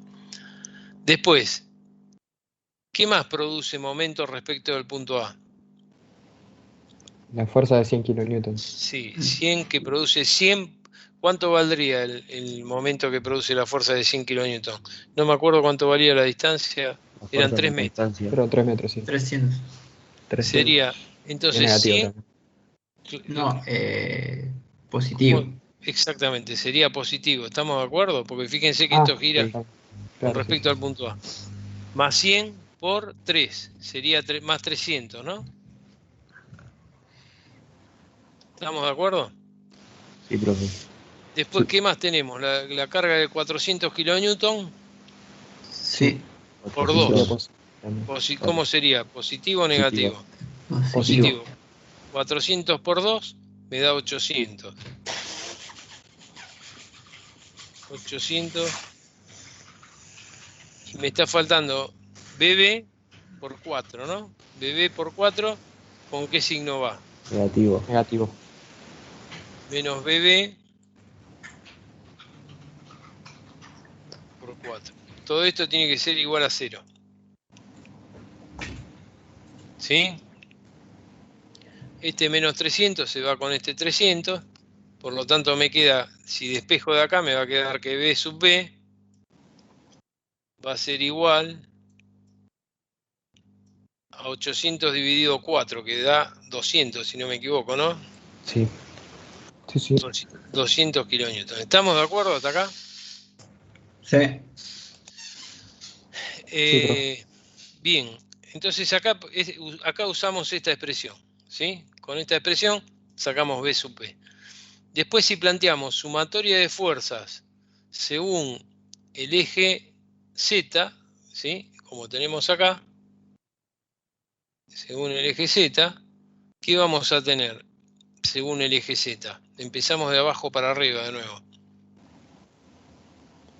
Después, ¿qué más produce momentos respecto del punto A? La fuerza de 100 kilonewtons. Sí, 100 que produce 100. ¿Cuánto valdría el momento que produce la fuerza de 100 kilonewton? No me acuerdo cuánto valía la distancia. Eran 3 metros. Pero 3 metros, sí. 300. Sería, entonces, negativo 100. No, positivo. Exactamente, sería positivo. ¿Estamos de acuerdo? Porque fíjense que esto gira sí, con claro, respecto sí. al punto A. Más 100 por 3. Sería más 300, ¿no? ¿Estamos de acuerdo? Sí, profe. Después, ¿qué más tenemos? La carga de 400 kilonewton Sí. por Sería 2. también. ¿Cómo sería? ¿Positivo o negativo? Positivo. 400 por 2 me da 800. 800. Y me está faltando BB por 4, ¿no? BB por 4, ¿con qué signo va? Negativo. Negativo. Menos BB por 4. Todo esto tiene que ser igual a 0. ¿Sí? Este menos 300 se va con este 300. Por lo tanto me queda, si despejo de acá, me va a quedar que B sub B va a ser igual a 800 dividido 4, que da 200, si no me equivoco, ¿no? Sí. Sí, sí. 200 kilonewtons. ¿Estamos de acuerdo hasta acá? Sí. Bien, entonces acá usamos esta expresión, ¿sí? Con esta expresión sacamos B sub P. Después, si planteamos sumatoria de fuerzas según el eje Z, ¿sí? Como tenemos acá, según el eje Z, ¿qué vamos a tener según el eje Z? Empezamos de abajo para arriba de nuevo.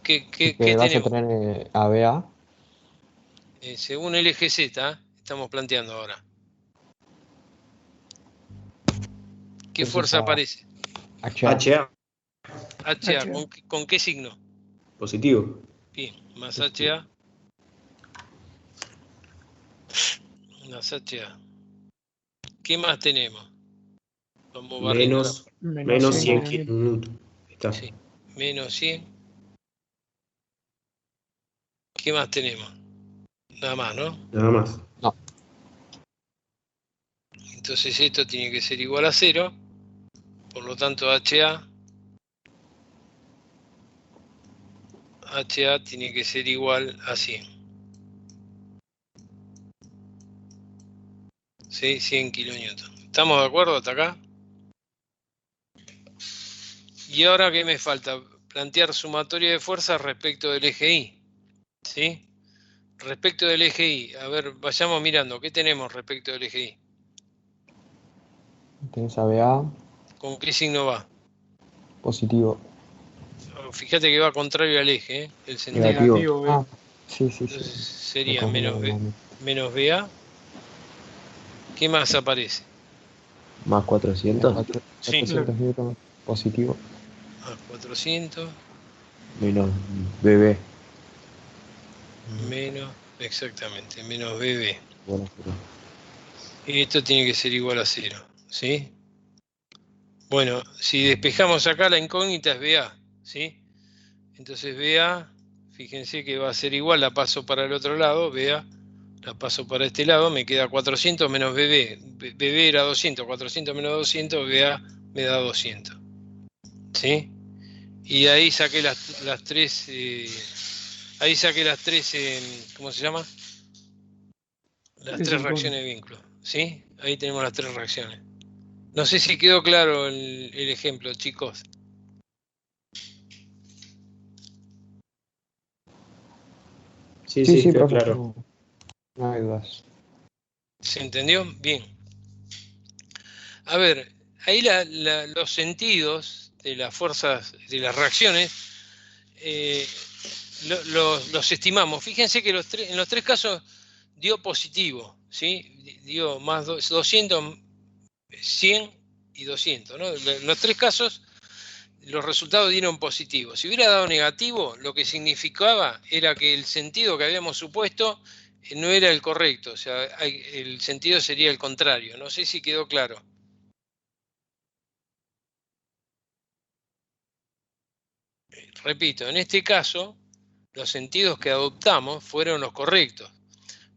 ¿Qué vas tenemos? a tener ABA. Según el eje Z, estamos planteando ahora. ¿Qué Entonces, fuerza aparece? HA. HA, HA, ¿con qué signo? positivo. Bien, más HA. Más HA. ¿Qué más tenemos? Vamos barriendo Menos 100 kilonewton. Está. Sí, menos 100. ¿Qué más tenemos? Nada más, ¿no? Nada más. Entonces esto tiene que ser igual a 0. Por lo tanto, HA tiene que ser igual a 100. ¿Sí? 100 kilonewton. ¿Estamos de acuerdo hasta acá? Y ahora, ¿qué me falta? Plantear sumatoria de fuerzas respecto del eje Y. ¿Sí? Respecto del eje Y. A ver, vayamos mirando. ¿Qué tenemos respecto del eje Y? Tenés ABA. ¿Con qué signo va? Positivo. fíjate que va contrario al eje, el sentido. Negativo. B. Sí. Entonces sería Me menos, confundí. menos BA. ¿Qué más aparece? Más 400 Sí. 400 newton positivo. A 400 menos BB. menos, exactamente, menos BB. Bueno, Y esto tiene que ser igual a 0, ¿sí? Bueno, si despejamos acá la incógnita es BA, ¿sí? Entonces BA, fíjense que va a ser igual, la paso para el otro lado, BA, la paso para este lado, me queda 400 menos BB. BB era 200, 400 menos 200, BA me da 200, ¿sí? Y ahí saqué las tres, ahí saqué las tres, ¿cómo se llama? Las tres reacciones de vínculo, ¿sí? Ahí tenemos las tres reacciones. No sé si quedó claro el ejemplo, chicos. Sí, profe, claro. no hay dudas. ¿Se entendió? Bien. A ver, ahí los sentidos de las fuerzas, de las reacciones, los estimamos. Fíjense que en los tres casos dio positivo, ¿sí? Dio más 200, 100 y 200, ¿no? En los tres casos los resultados dieron positivo. Si hubiera dado negativo, lo que significaba era que el sentido que habíamos supuesto no era el correcto, o sea, el sentido sería el contrario. No sé si quedó claro. Repito, en este caso, los sentidos que adoptamos fueron los correctos.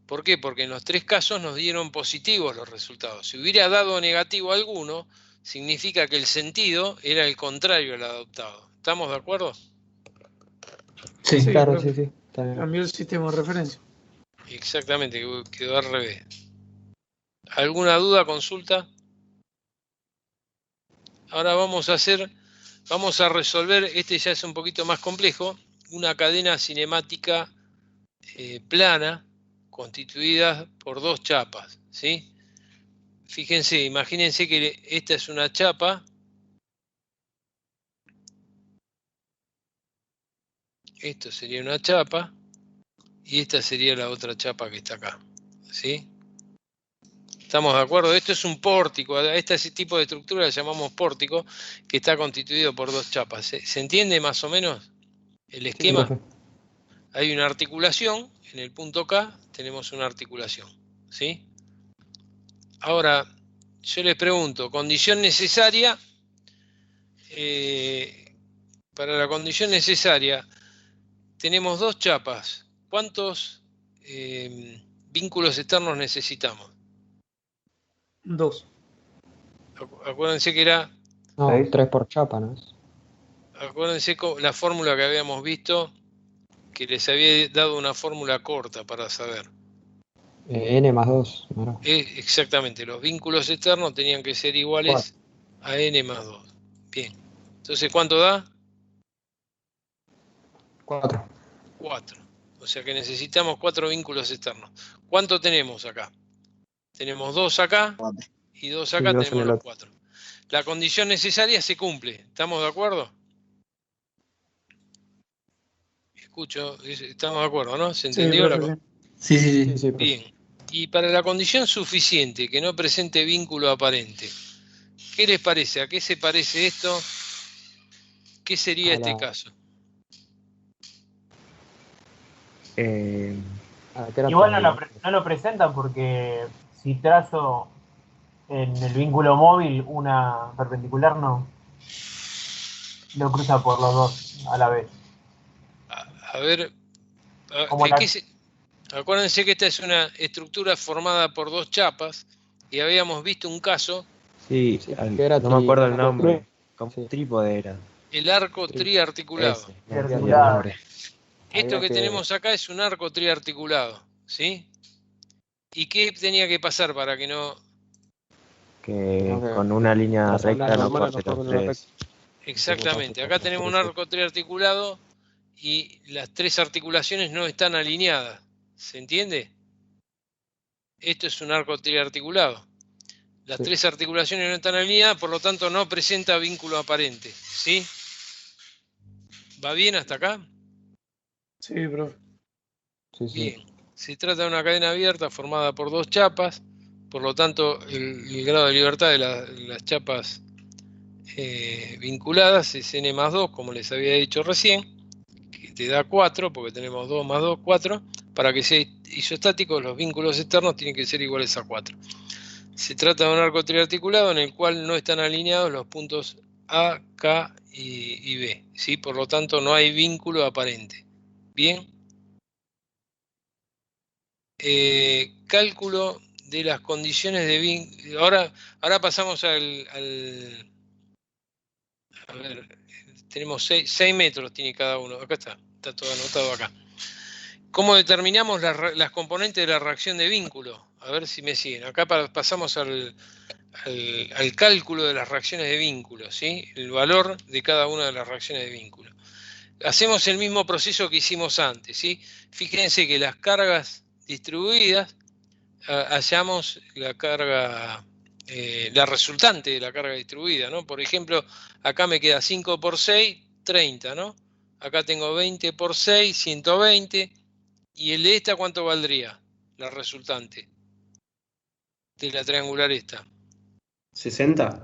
¿Por qué? Porque en los tres casos nos dieron positivos los resultados. Si hubiera dado negativo alguno, significa que el sentido era el contrario al adoptado. ¿Estamos de acuerdo? Sí. Claro, sí. Está bien. Cambió el sistema de referencia. Exactamente, quedó al revés. ¿Alguna duda, consulta? Ahora vamos a resolver, este ya es un poquito más complejo, una cadena cinemática plana constituida por dos chapas, ¿sí? Fíjense, imagínense que esta es una chapa, esto sería una chapa y esta sería la otra chapa que está acá, ¿sí? ¿Estamos de acuerdo? Esto es un pórtico, a este tipo de estructura le llamamos pórtico, que está constituido por dos chapas. ¿Se entiende más o menos el esquema? profe. Hay una articulación, en el punto K tenemos una articulación, ¿sí? Ahora, yo les pregunto, condición necesaria, para la condición necesaria tenemos dos chapas. ¿Cuántos vínculos externos necesitamos? 2. Acuérdense que era, No, 6. 3 por chapa, ¿no es? acuérdense la fórmula que habíamos visto, que les había dado una fórmula corta para saber. N más 2, ¿no? Exactamente, los vínculos externos tenían que ser iguales a n más 2. Bien, entonces ¿cuánto da? 4. 4. O sea que necesitamos 4 vínculos externos. ¿Cuánto tenemos acá? Tenemos 2 acá y 2 acá, Sí, 2 tenemos en el los otro. 4. La condición necesaria se cumple. ¿Estamos de acuerdo? Escucho, estamos de acuerdo, ¿no? ¿Se entendió? Sí. Sí. Sí, profe. Bien. Y para la condición suficiente que no presente vínculo aparente, ¿qué les parece? ¿A qué se parece esto? ¿Qué sería este caso? Igual no lo presentan porque si trazo en el vínculo móvil una perpendicular, no lo cruza por los dos a la vez. A ver, Como acuérdense que esta es una estructura formada por dos chapas y habíamos visto un caso, Sí, que era no me acuerdo el nombre. Sí. Como trípode era. el arco triarticulado. Ese, me olvidé el Triarticulado. nombre. Esto Había que tenemos acá es un arco triarticulado, ¿sí? ¿Y qué tenía que pasar para que no...? Que con una línea recta no normal, corte no los corte una tres. Exactamente, acá tenemos un arco triarticulado y las tres articulaciones no están alineadas, ¿se entiende? Esto es un arco triarticulado. Las tres articulaciones no están alineadas, por lo tanto no presenta vínculo aparente, ¿sí? ¿Va bien hasta acá? Sí, profe. Sí, sí. Bien. Se trata de una cadena abierta formada por dos chapas, por lo tanto el grado de libertad de las chapas vinculadas es n más 2, como les había dicho recién, que te da 4, porque tenemos 2 más 2, 4. Para que sea isostático, los vínculos externos tienen que ser iguales a 4. Se trata de un arco triarticulado en el cual no están alineados los puntos A, K y B, ¿sí? Por lo tanto, no hay vínculo aparente. Bien. Cálculo de las condiciones de vínculo. Ahora pasamos a ver, tenemos 6 metros tiene cada uno. Acá está todo anotado acá. ¿Cómo determinamos las componentes de la reacción de vínculo? A ver si me siguen. Acá pasamos al cálculo de las reacciones de vínculo, ¿sí? El valor de cada una de las reacciones de vínculo. Hacemos el mismo proceso que hicimos antes, ¿sí? Fíjense que las cargas distribuidas, hallamos la carga, la resultante de la carga distribuida, ¿no? Por ejemplo, acá me queda 5 por 6, 30, ¿no? Acá tengo 20 por 6, 120. ¿Y el de esta cuánto valdría? La resultante de la triangular esta. 60.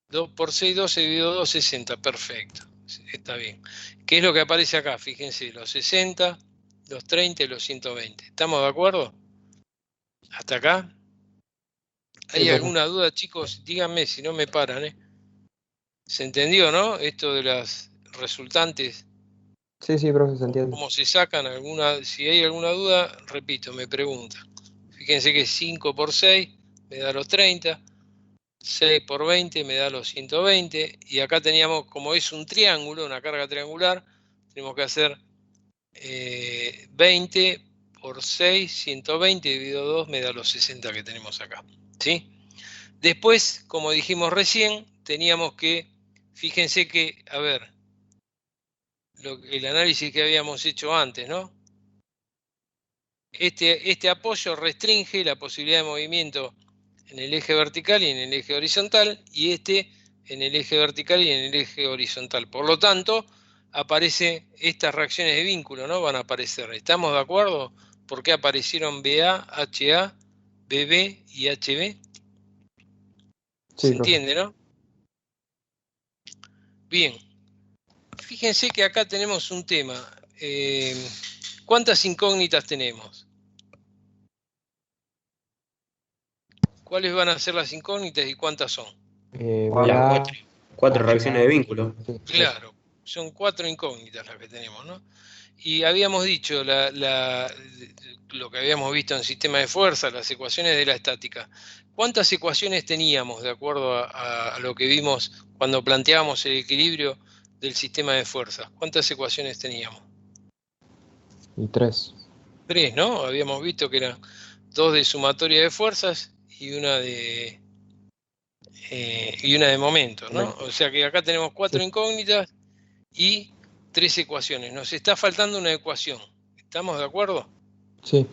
2 por 6, 12 dividido 2, 60. Perfecto. Está bien. ¿Qué es lo que aparece acá? Fíjense, los 60, los 30 y los 120. ¿Estamos de acuerdo? ¿Hasta acá? ¿Hay alguna duda, chicos? Díganme si no me paran, ¿eh? ¿Se entendió, no? Esto de las resultantes. Sí, sí, profe, se entiende. ¿Cómo se sacan? Si hay alguna duda, repito, me preguntan. Fíjense que 5 por 6 me da los 30, 6 por 20 me da los 120, y acá teníamos, como es un triángulo, una carga triangular, tenemos que hacer 20 por 6, 120 dividido 2 me da los 60 que tenemos acá, ¿sí? Después, como dijimos recién, teníamos que, fíjense que, a ver, el análisis que habíamos hecho antes, ¿no? Este apoyo restringe la posibilidad de movimiento en el eje vertical y en el eje horizontal, y este en el eje vertical y en el eje horizontal. Por lo tanto, aparecen estas reacciones de vínculo, ¿no? Van a aparecer. ¿Estamos de acuerdo? ¿Por qué aparecieron BA, HA, BB y HB? Sí, ¿Se profe. entiende, no? Bien. Fíjense que acá tenemos un tema. ¿Cuántas incógnitas tenemos? ¿Cuáles van a ser las incógnitas y cuántas son? BA, 4 reacciones de vínculo. sí, Claro, son 4 incógnitas las que tenemos, ¿no? Y habíamos dicho lo que habíamos visto en sistema de fuerza, las ecuaciones de la estática. ¿Cuántas ecuaciones teníamos de acuerdo a lo que vimos cuando planteábamos el equilibrio del sistema de fuerzas? ¿Cuántas ecuaciones teníamos? y 3. 3, ¿no? Habíamos visto que eran 2 de sumatoria de fuerzas y una de momento, ¿no? O sea que acá tenemos 4 incógnitas y 3 ecuaciones. Nos está faltando una ecuación. ¿Estamos de acuerdo? Sí.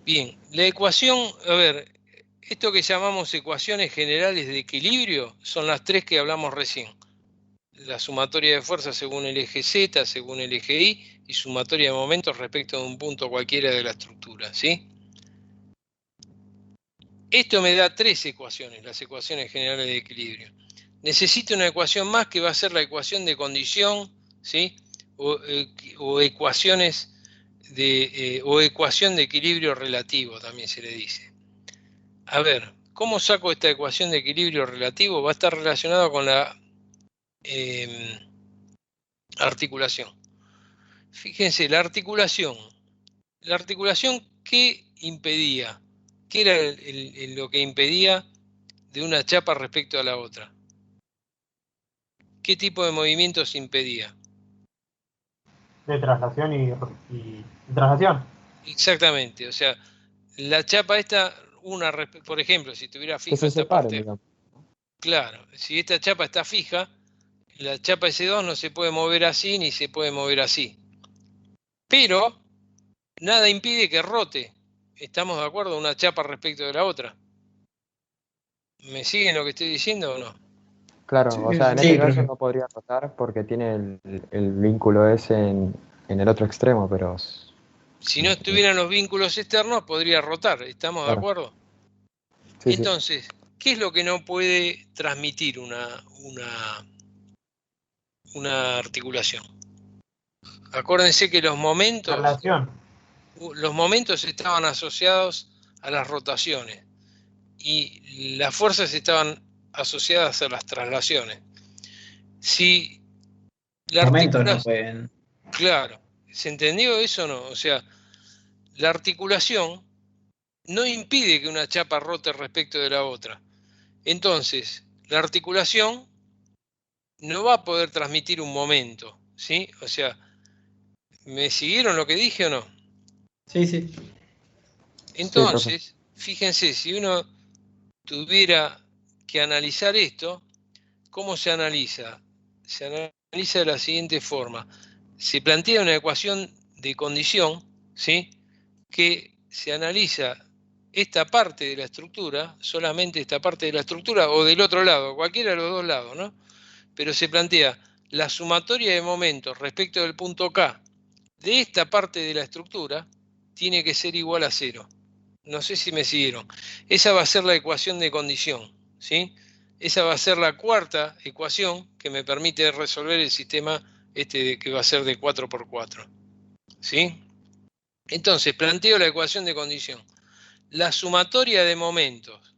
Bien, la ecuación, a ver, esto que llamamos ecuaciones generales de equilibrio son las 3 que hablamos recién. La sumatoria de fuerzas según el eje Z, según el eje Y, y sumatoria de momentos respecto de un punto cualquiera de la estructura, ¿sí? Esto me da 3 ecuaciones, las ecuaciones generales de equilibrio. Necesito una ecuación más que va a ser la ecuación de condición, ¿sí? O ecuación de equilibrio relativo, también se le dice. A ver, ¿cómo saco esta ecuación de equilibrio relativo? Va a estar relacionado con la articulación. Fíjense, la articulación, ¿qué impedía? ¿Qué era lo que impedía de una chapa respecto a la otra? ¿Qué tipo de movimientos impedía? De traslación y traslación. Exactamente, o sea, la chapa esta, por ejemplo, si estuviera Que fija se esta separen, parte, digamos. claro, si esta chapa está fija, la chapa S2 no se puede mover así ni se puede mover así. Pero nada impide que rote. ¿Estamos de acuerdo? Una chapa respecto de la otra. ¿Me siguen lo que estoy diciendo o no? Claro, Sí, o sea, en sí, este caso profe. no podría rotar porque tiene el vínculo ese en el otro extremo, pero Si no estuvieran los vínculos externos, podría rotar. ¿Estamos de claro, acuerdo? sí, sí. Entonces, ¿qué es lo que no puede transmitir una articulación? Acuérdense que los momentos estaban asociados a las rotaciones y las fuerzas estaban asociadas a las traslaciones. Si la Momentos no articulación, pueden. claro, ¿se entendió eso o no? O sea, la articulación no impide que una chapa rote respecto de la otra. Entonces, la articulación no va a poder transmitir un momento, ¿sí? O sea, ¿me siguieron lo que dije o no? Sí, sí. Entonces, fíjense, si uno tuviera que analizar esto, ¿cómo se analiza? Se analiza de la siguiente forma. Se plantea una ecuación de condición, ¿sí? Que se analiza esta parte de la estructura, solamente esta parte de la estructura, o del otro lado, cualquiera de los dos lados, ¿no? Pero se plantea la sumatoria de momentos respecto del punto K de esta parte de la estructura tiene que ser igual a 0. No sé si me siguieron. Esa va a ser la ecuación de condición, ¿sí? Esa va a ser la cuarta ecuación que me permite resolver el sistema que va a ser de 4×4, ¿sí? Entonces, planteo la ecuación de condición. La sumatoria de momentos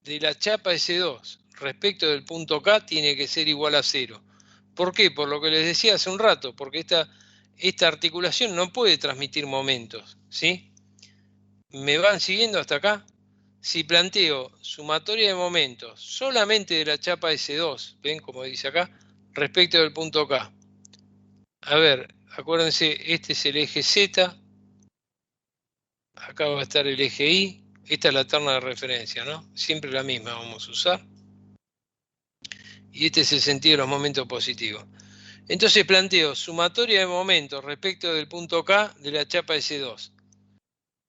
de la chapa S2 respecto del punto K tiene que ser igual a 0. ¿Por qué? Por lo que les decía hace un rato, porque esta articulación no puede transmitir momentos, ¿sí? ¿Me van siguiendo hasta acá? Si planteo sumatoria de momentos solamente de la chapa S2, ¿ven como dice acá? Respecto del punto K. A ver, acuérdense, este es el eje Z, acá va a estar el eje Y, esta es la terna de referencia, ¿no? Siempre la misma vamos a usar. Y este es el sentido de los momentos positivos. Entonces planteo sumatoria de momentos respecto del punto K de la chapa S2.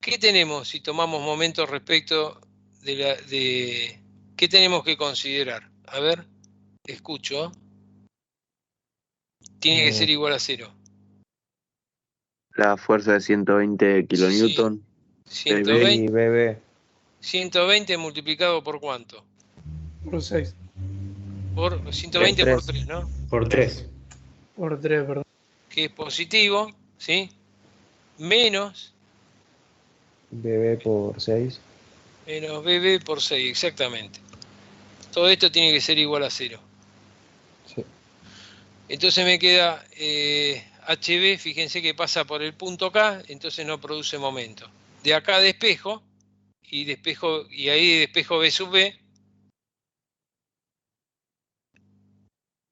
¿Qué tenemos si tomamos momentos respecto de qué tenemos que considerar? A ver, escucho. Tiene que ser igual a 0. La fuerza de 120 kilonewton. Sí, 120, Y BB, 120 multiplicado por ¿cuánto? Por 6. Por 120 por 3, ¿no? Por 3. Por 3, perdón. Que es positivo, ¿sí? Menos BB por 6. BB por 6, exactamente. Todo esto tiene que ser igual a 0. Sí. Entonces me queda HB, fíjense que pasa por el punto K, entonces no produce momento. De acá despejo, y ahí despejo B sub B.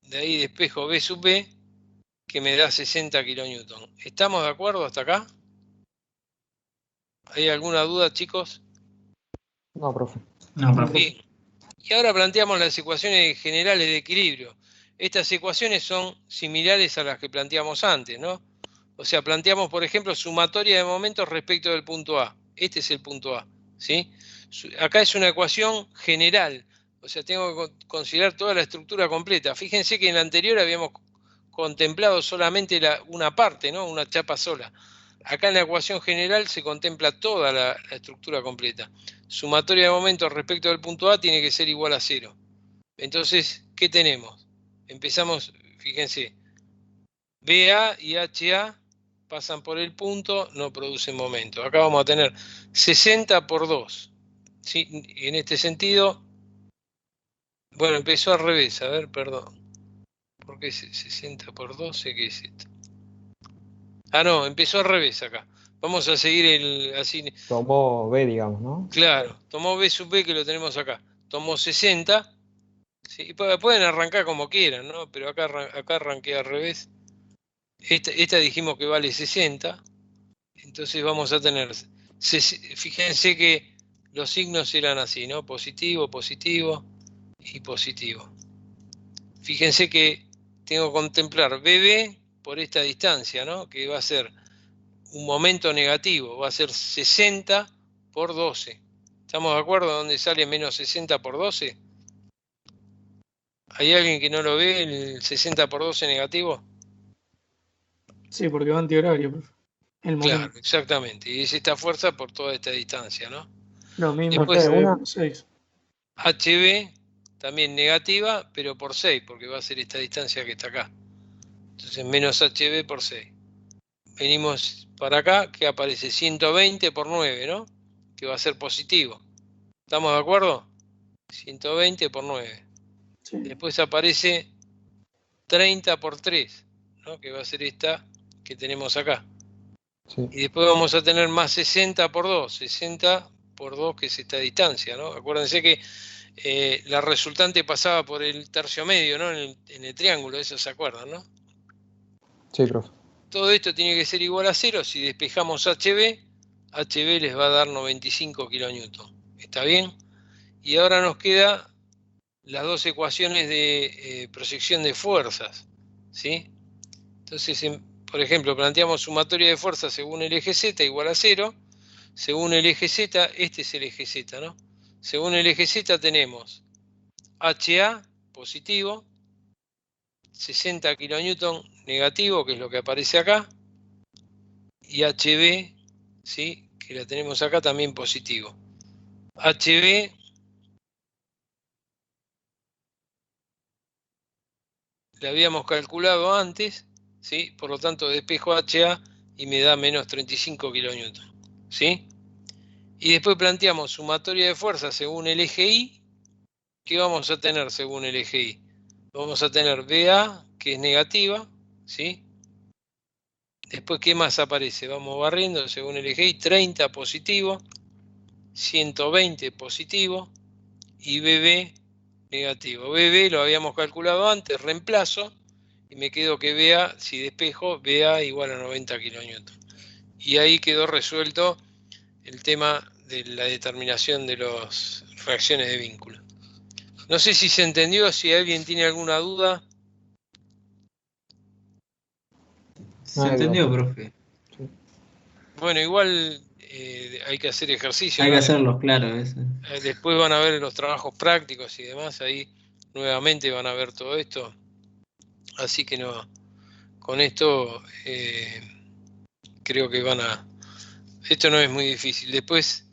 De ahí despejo B sub B, que me da 60 kilonewton. ¿Estamos de acuerdo hasta acá? ¿Hay alguna duda, chicos? No, profe. No, profe. Bien. Y ahora planteamos las ecuaciones generales de equilibrio. Estas ecuaciones son similares a las que planteamos antes, ¿no? O sea, planteamos, por ejemplo, sumatoria de momentos respecto del punto A. Este es el punto A, ¿sí? Acá es una ecuación general, o sea, tengo que considerar toda la estructura completa. Fíjense que en la anterior habíamos contemplado solamente una parte, ¿no? Una chapa sola. Acá en la ecuación general se contempla toda la estructura completa. Sumatoria de momentos respecto del punto A tiene que ser igual a 0. Entonces, ¿qué tenemos? Empezamos, fíjense, BA y HA pasan por el punto, no producen momento. Acá vamos a tener 60 por 2. ¿Sí? En este sentido, bueno, empezó al revés, a ver, perdón. ¿Por qué 60 por 12? ¿Qué es esto? Ah, no, empezó al revés acá. Vamos a seguir así. Tomó B, digamos, ¿no? Claro, tomó B sub B, que lo tenemos acá. Tomó 60. ¿Sí? Pueden arrancar como quieran, ¿no? Pero acá arranqué al revés. Esta dijimos que vale 60. Entonces vamos a tener, fíjense que los signos eran así, ¿no? Positivo, positivo y positivo. Fíjense que tengo que contemplar BB por esta distancia, ¿no? Que va a ser un momento negativo, va a ser 60 por 12. ¿Estamos de acuerdo? ¿Dónde sale menos 60 por 12? ¿Hay alguien que no lo ve, el 60 por 12 negativo? Sí, porque va antihorario, profe. El momento. Claro, exactamente. Y es esta fuerza por toda esta distancia, ¿no? Lo mismo Después, que una- por 6. HB también negativa, pero por 6, porque va a ser esta distancia que está acá. Entonces, menos HB por 6. Venimos para acá, que aparece 120 por 9, ¿no? Que va a ser positivo. ¿Estamos de acuerdo? 120 por 9. Sí. Después aparece 30 por 3, ¿no? Que va a ser esta que tenemos acá. Sí. Y después vamos a tener más 60 por 2. 60 por 2, que es esta distancia, ¿no? Acuérdense que la resultante pasaba por el tercio medio, ¿no? En el triángulo, eso se acuerdan, ¿no? Sí, profe. Todo esto tiene que ser igual a 0. Si despejamos HB, HB les va a dar 95 kilonewton. ¿Está bien? Y ahora nos queda las dos ecuaciones de proyección de fuerzas, ¿sí? Entonces, por ejemplo, planteamos sumatoria de fuerzas según el eje Z igual a 0. Según el eje Z, este es el eje Z, ¿no? Según el eje Z tenemos HA positivo, 60 kilonewton negativo, que es lo que aparece acá, y HB, ¿sí? Que la tenemos acá también positivo. HB la habíamos calculado antes, ¿sí? Por lo tanto despejo HA y me da menos 35 kilonewton, ¿sí? Y después planteamos sumatoria de fuerzas según el eje Y. ¿Qué vamos a tener según el eje Y? Vamos a tener BA, que es negativa, ¿sí? Después, ¿qué más aparece? Vamos barriendo según el eje Y, 30 positivo, 120 positivo y BB negativo. BB lo habíamos calculado antes, reemplazo, y me quedo que BA, si despejo, BA igual a 90 kilonewton. Y ahí quedó resuelto el tema de la determinación de las reacciones de vínculo. No sé si se entendió, si alguien tiene alguna duda. Se entendió, profe. Bueno, igual hay que hacer ejercicio, Hay ¿no? que hacerlos, claro. Eso. Después van a ver los trabajos prácticos y demás, ahí nuevamente van a ver todo esto. Así que no, con esto creo que van a... Esto no es muy difícil. Después,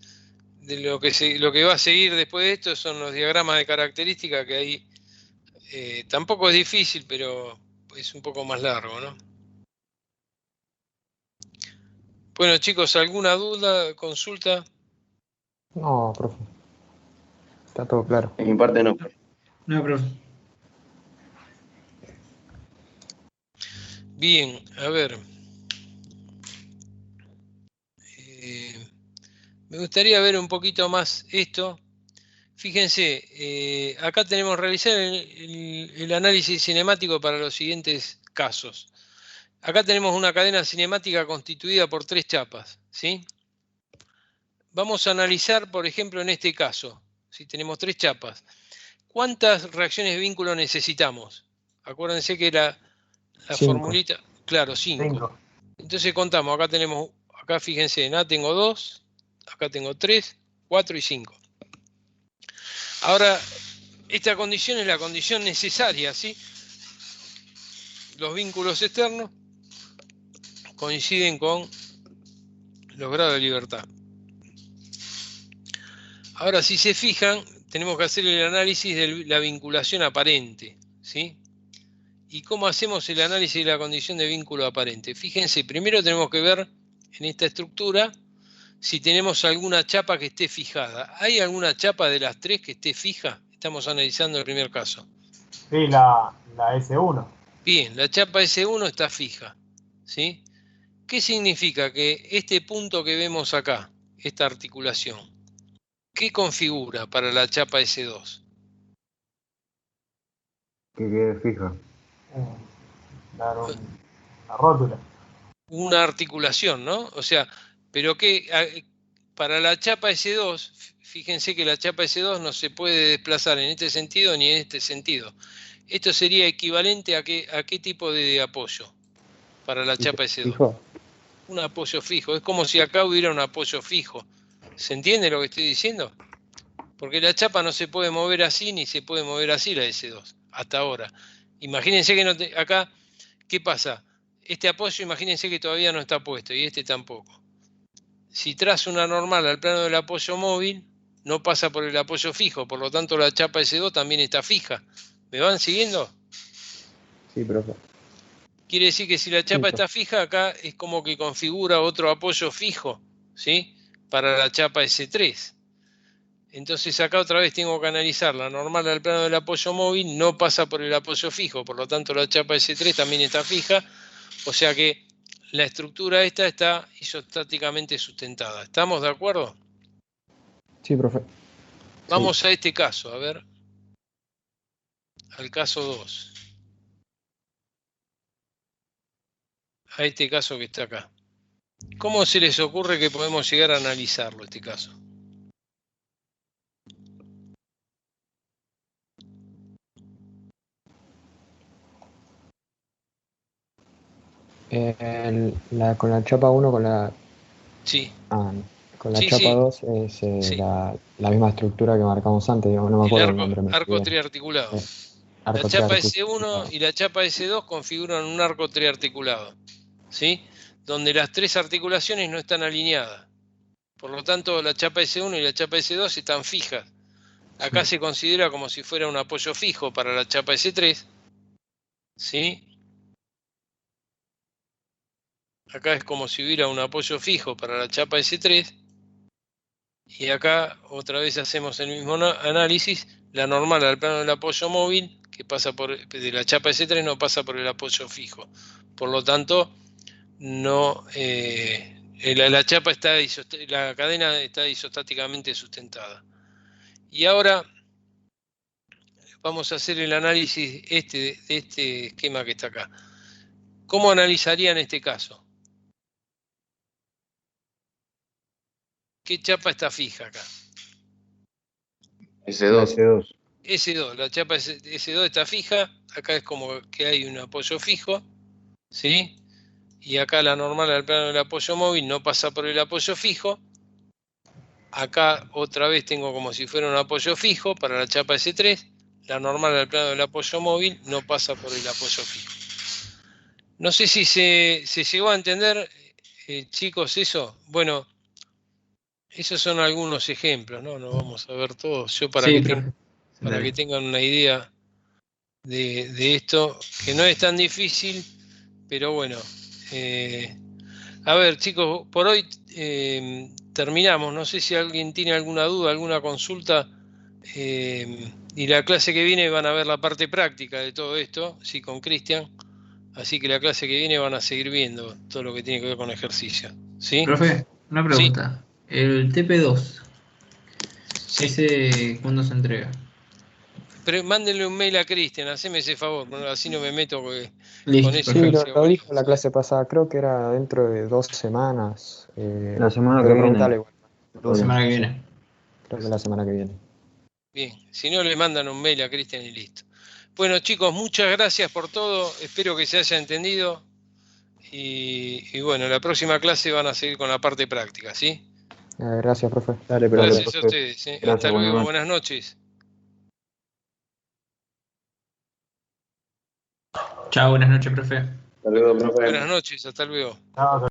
de lo que va a seguir después de esto son los diagramas de característica, que ahí tampoco es difícil, pero es un poco más largo, ¿no? Bueno, chicos, ¿alguna duda, consulta? No, profe. Está todo claro. En mi parte no. No, profe. Bien, a ver. Me gustaría ver un poquito más esto. Fíjense, acá tenemos que realizar el análisis cinemático para los siguientes casos. Acá tenemos una cadena cinemática constituida por 3 chapas, ¿sí? Vamos a analizar, por ejemplo, en este caso, si tenemos 3 chapas, ¿cuántas reacciones de vínculo necesitamos? Acuérdense que la 5. formulita, claro, 5. Entonces contamos, acá fíjense, en A tengo 2, acá tengo 3, 4 y 5. Ahora, esta condición es la condición necesaria, ¿sí? Los vínculos externos coinciden con los grados de libertad. Ahora, si se fijan, tenemos que hacer el análisis de la vinculación aparente, ¿sí? ¿Y cómo hacemos el análisis de la condición de vínculo aparente? Fíjense, primero tenemos que ver en esta estructura si tenemos alguna chapa que esté fijada. ¿Hay alguna chapa de las 3 que esté fija? Estamos analizando el primer caso. Sí, la S1. Bien, la chapa S1 está fija, ¿sí? ¿Qué significa? Que este punto que vemos acá, esta articulación, ¿qué configura para la chapa S2? Que quede fija. Una rótula. Una articulación, ¿no? O sea, pero que para la chapa S2, fíjense que la chapa S2 no se puede desplazar en este sentido ni en este sentido. Esto sería equivalente a qué tipo de apoyo para la chapa S2. ¿Fijo? Un apoyo fijo. Es como si acá hubiera un apoyo fijo. ¿Se entiende lo que estoy diciendo? Porque la chapa no se puede mover así ni se puede mover así la S2. hasta ahora. Imagínense que acá, ¿qué pasa? Este apoyo, imagínense que todavía no está puesto y este tampoco. Si trazo una normal al plano del apoyo móvil, no pasa por el apoyo fijo, por lo tanto la chapa S2 también está fija. ¿Me van siguiendo? Sí, profe. Quiere decir que si la chapa está fija, acá es como que configura otro apoyo fijo, ¿sí? Para la chapa S3. Entonces acá otra vez tengo que analizar la normal al plano del apoyo móvil, no pasa por el apoyo fijo, por lo tanto la chapa S3 también está fija, o sea que la estructura esta está isostáticamente sustentada. ¿Estamos de acuerdo? Sí, profe. Vamos a este caso, a ver. Al caso 2. A este caso que está acá. ¿Cómo se les ocurre que podemos llegar a analizarlo, este caso? Con la chapa 1, con la... Sí. Con la chapa 2 es la misma estructura que marcamos antes, digamos, no me acuerdo el nombre. Arco triarticulado. La chapa S1 y la chapa S2 configuran un arco triarticulado, ¿sí? Donde las tres articulaciones no están alineadas. Por lo tanto, la chapa S1 y la chapa S2 están fijas. Acá se considera como si fuera un apoyo fijo para la chapa S3, ¿sí? Acá es como si hubiera un apoyo fijo para la chapa S3. Y acá otra vez hacemos el mismo análisis. La normal al plano del apoyo móvil, que pasa de la chapa S3, no pasa por el apoyo fijo. Por lo tanto, no, la chapa la cadena está isostáticamente sustentada. Y ahora vamos a hacer el análisis de este esquema que está acá. ¿Cómo analizaría en este caso? ¿Qué chapa está fija acá? S2. S2, la chapa S2 está fija, acá es como que hay un apoyo fijo, ¿sí? Y acá la normal al plano del apoyo móvil no pasa por el apoyo fijo. Acá otra vez tengo como si fuera un apoyo fijo para la chapa S3, la normal al plano del apoyo móvil no pasa por el apoyo fijo. No sé si se llegó a entender, chicos, eso. Bueno, esos son algunos ejemplos, ¿no? No vamos a ver todos. Yo para que tengan una idea de esto, que no es tan difícil, pero bueno. A ver, chicos, por hoy terminamos. No sé si alguien tiene alguna duda, alguna consulta. Y la clase que viene van a ver la parte práctica de todo esto, sí, con Cristian. Así que la clase que viene van a seguir viendo todo lo que tiene que ver con ejercicio. ¿Sí? Profe, una pregunta. Sí. El TP2, ¿ese cuándo se entrega? Pero mándenle un mail a Cristian, haceme ese favor, así no me meto con eso. Sí, lo dijo la clase pasada, creo que era dentro de 2 semanas. La semana que viene. La semana que viene. Creo que la semana que viene. Bien, si no le mandan un mail a Cristian y listo. Bueno, chicos, muchas gracias por todo, espero que se haya entendido y bueno, la próxima clase van a seguir con la parte práctica, ¿sí? Gracias, profe. Dale, gracias a ustedes. Gracias, hasta luego, buenas noches. Chao, buenas noches, profe. Hasta luego, profe. Buenas noches, hasta luego. No,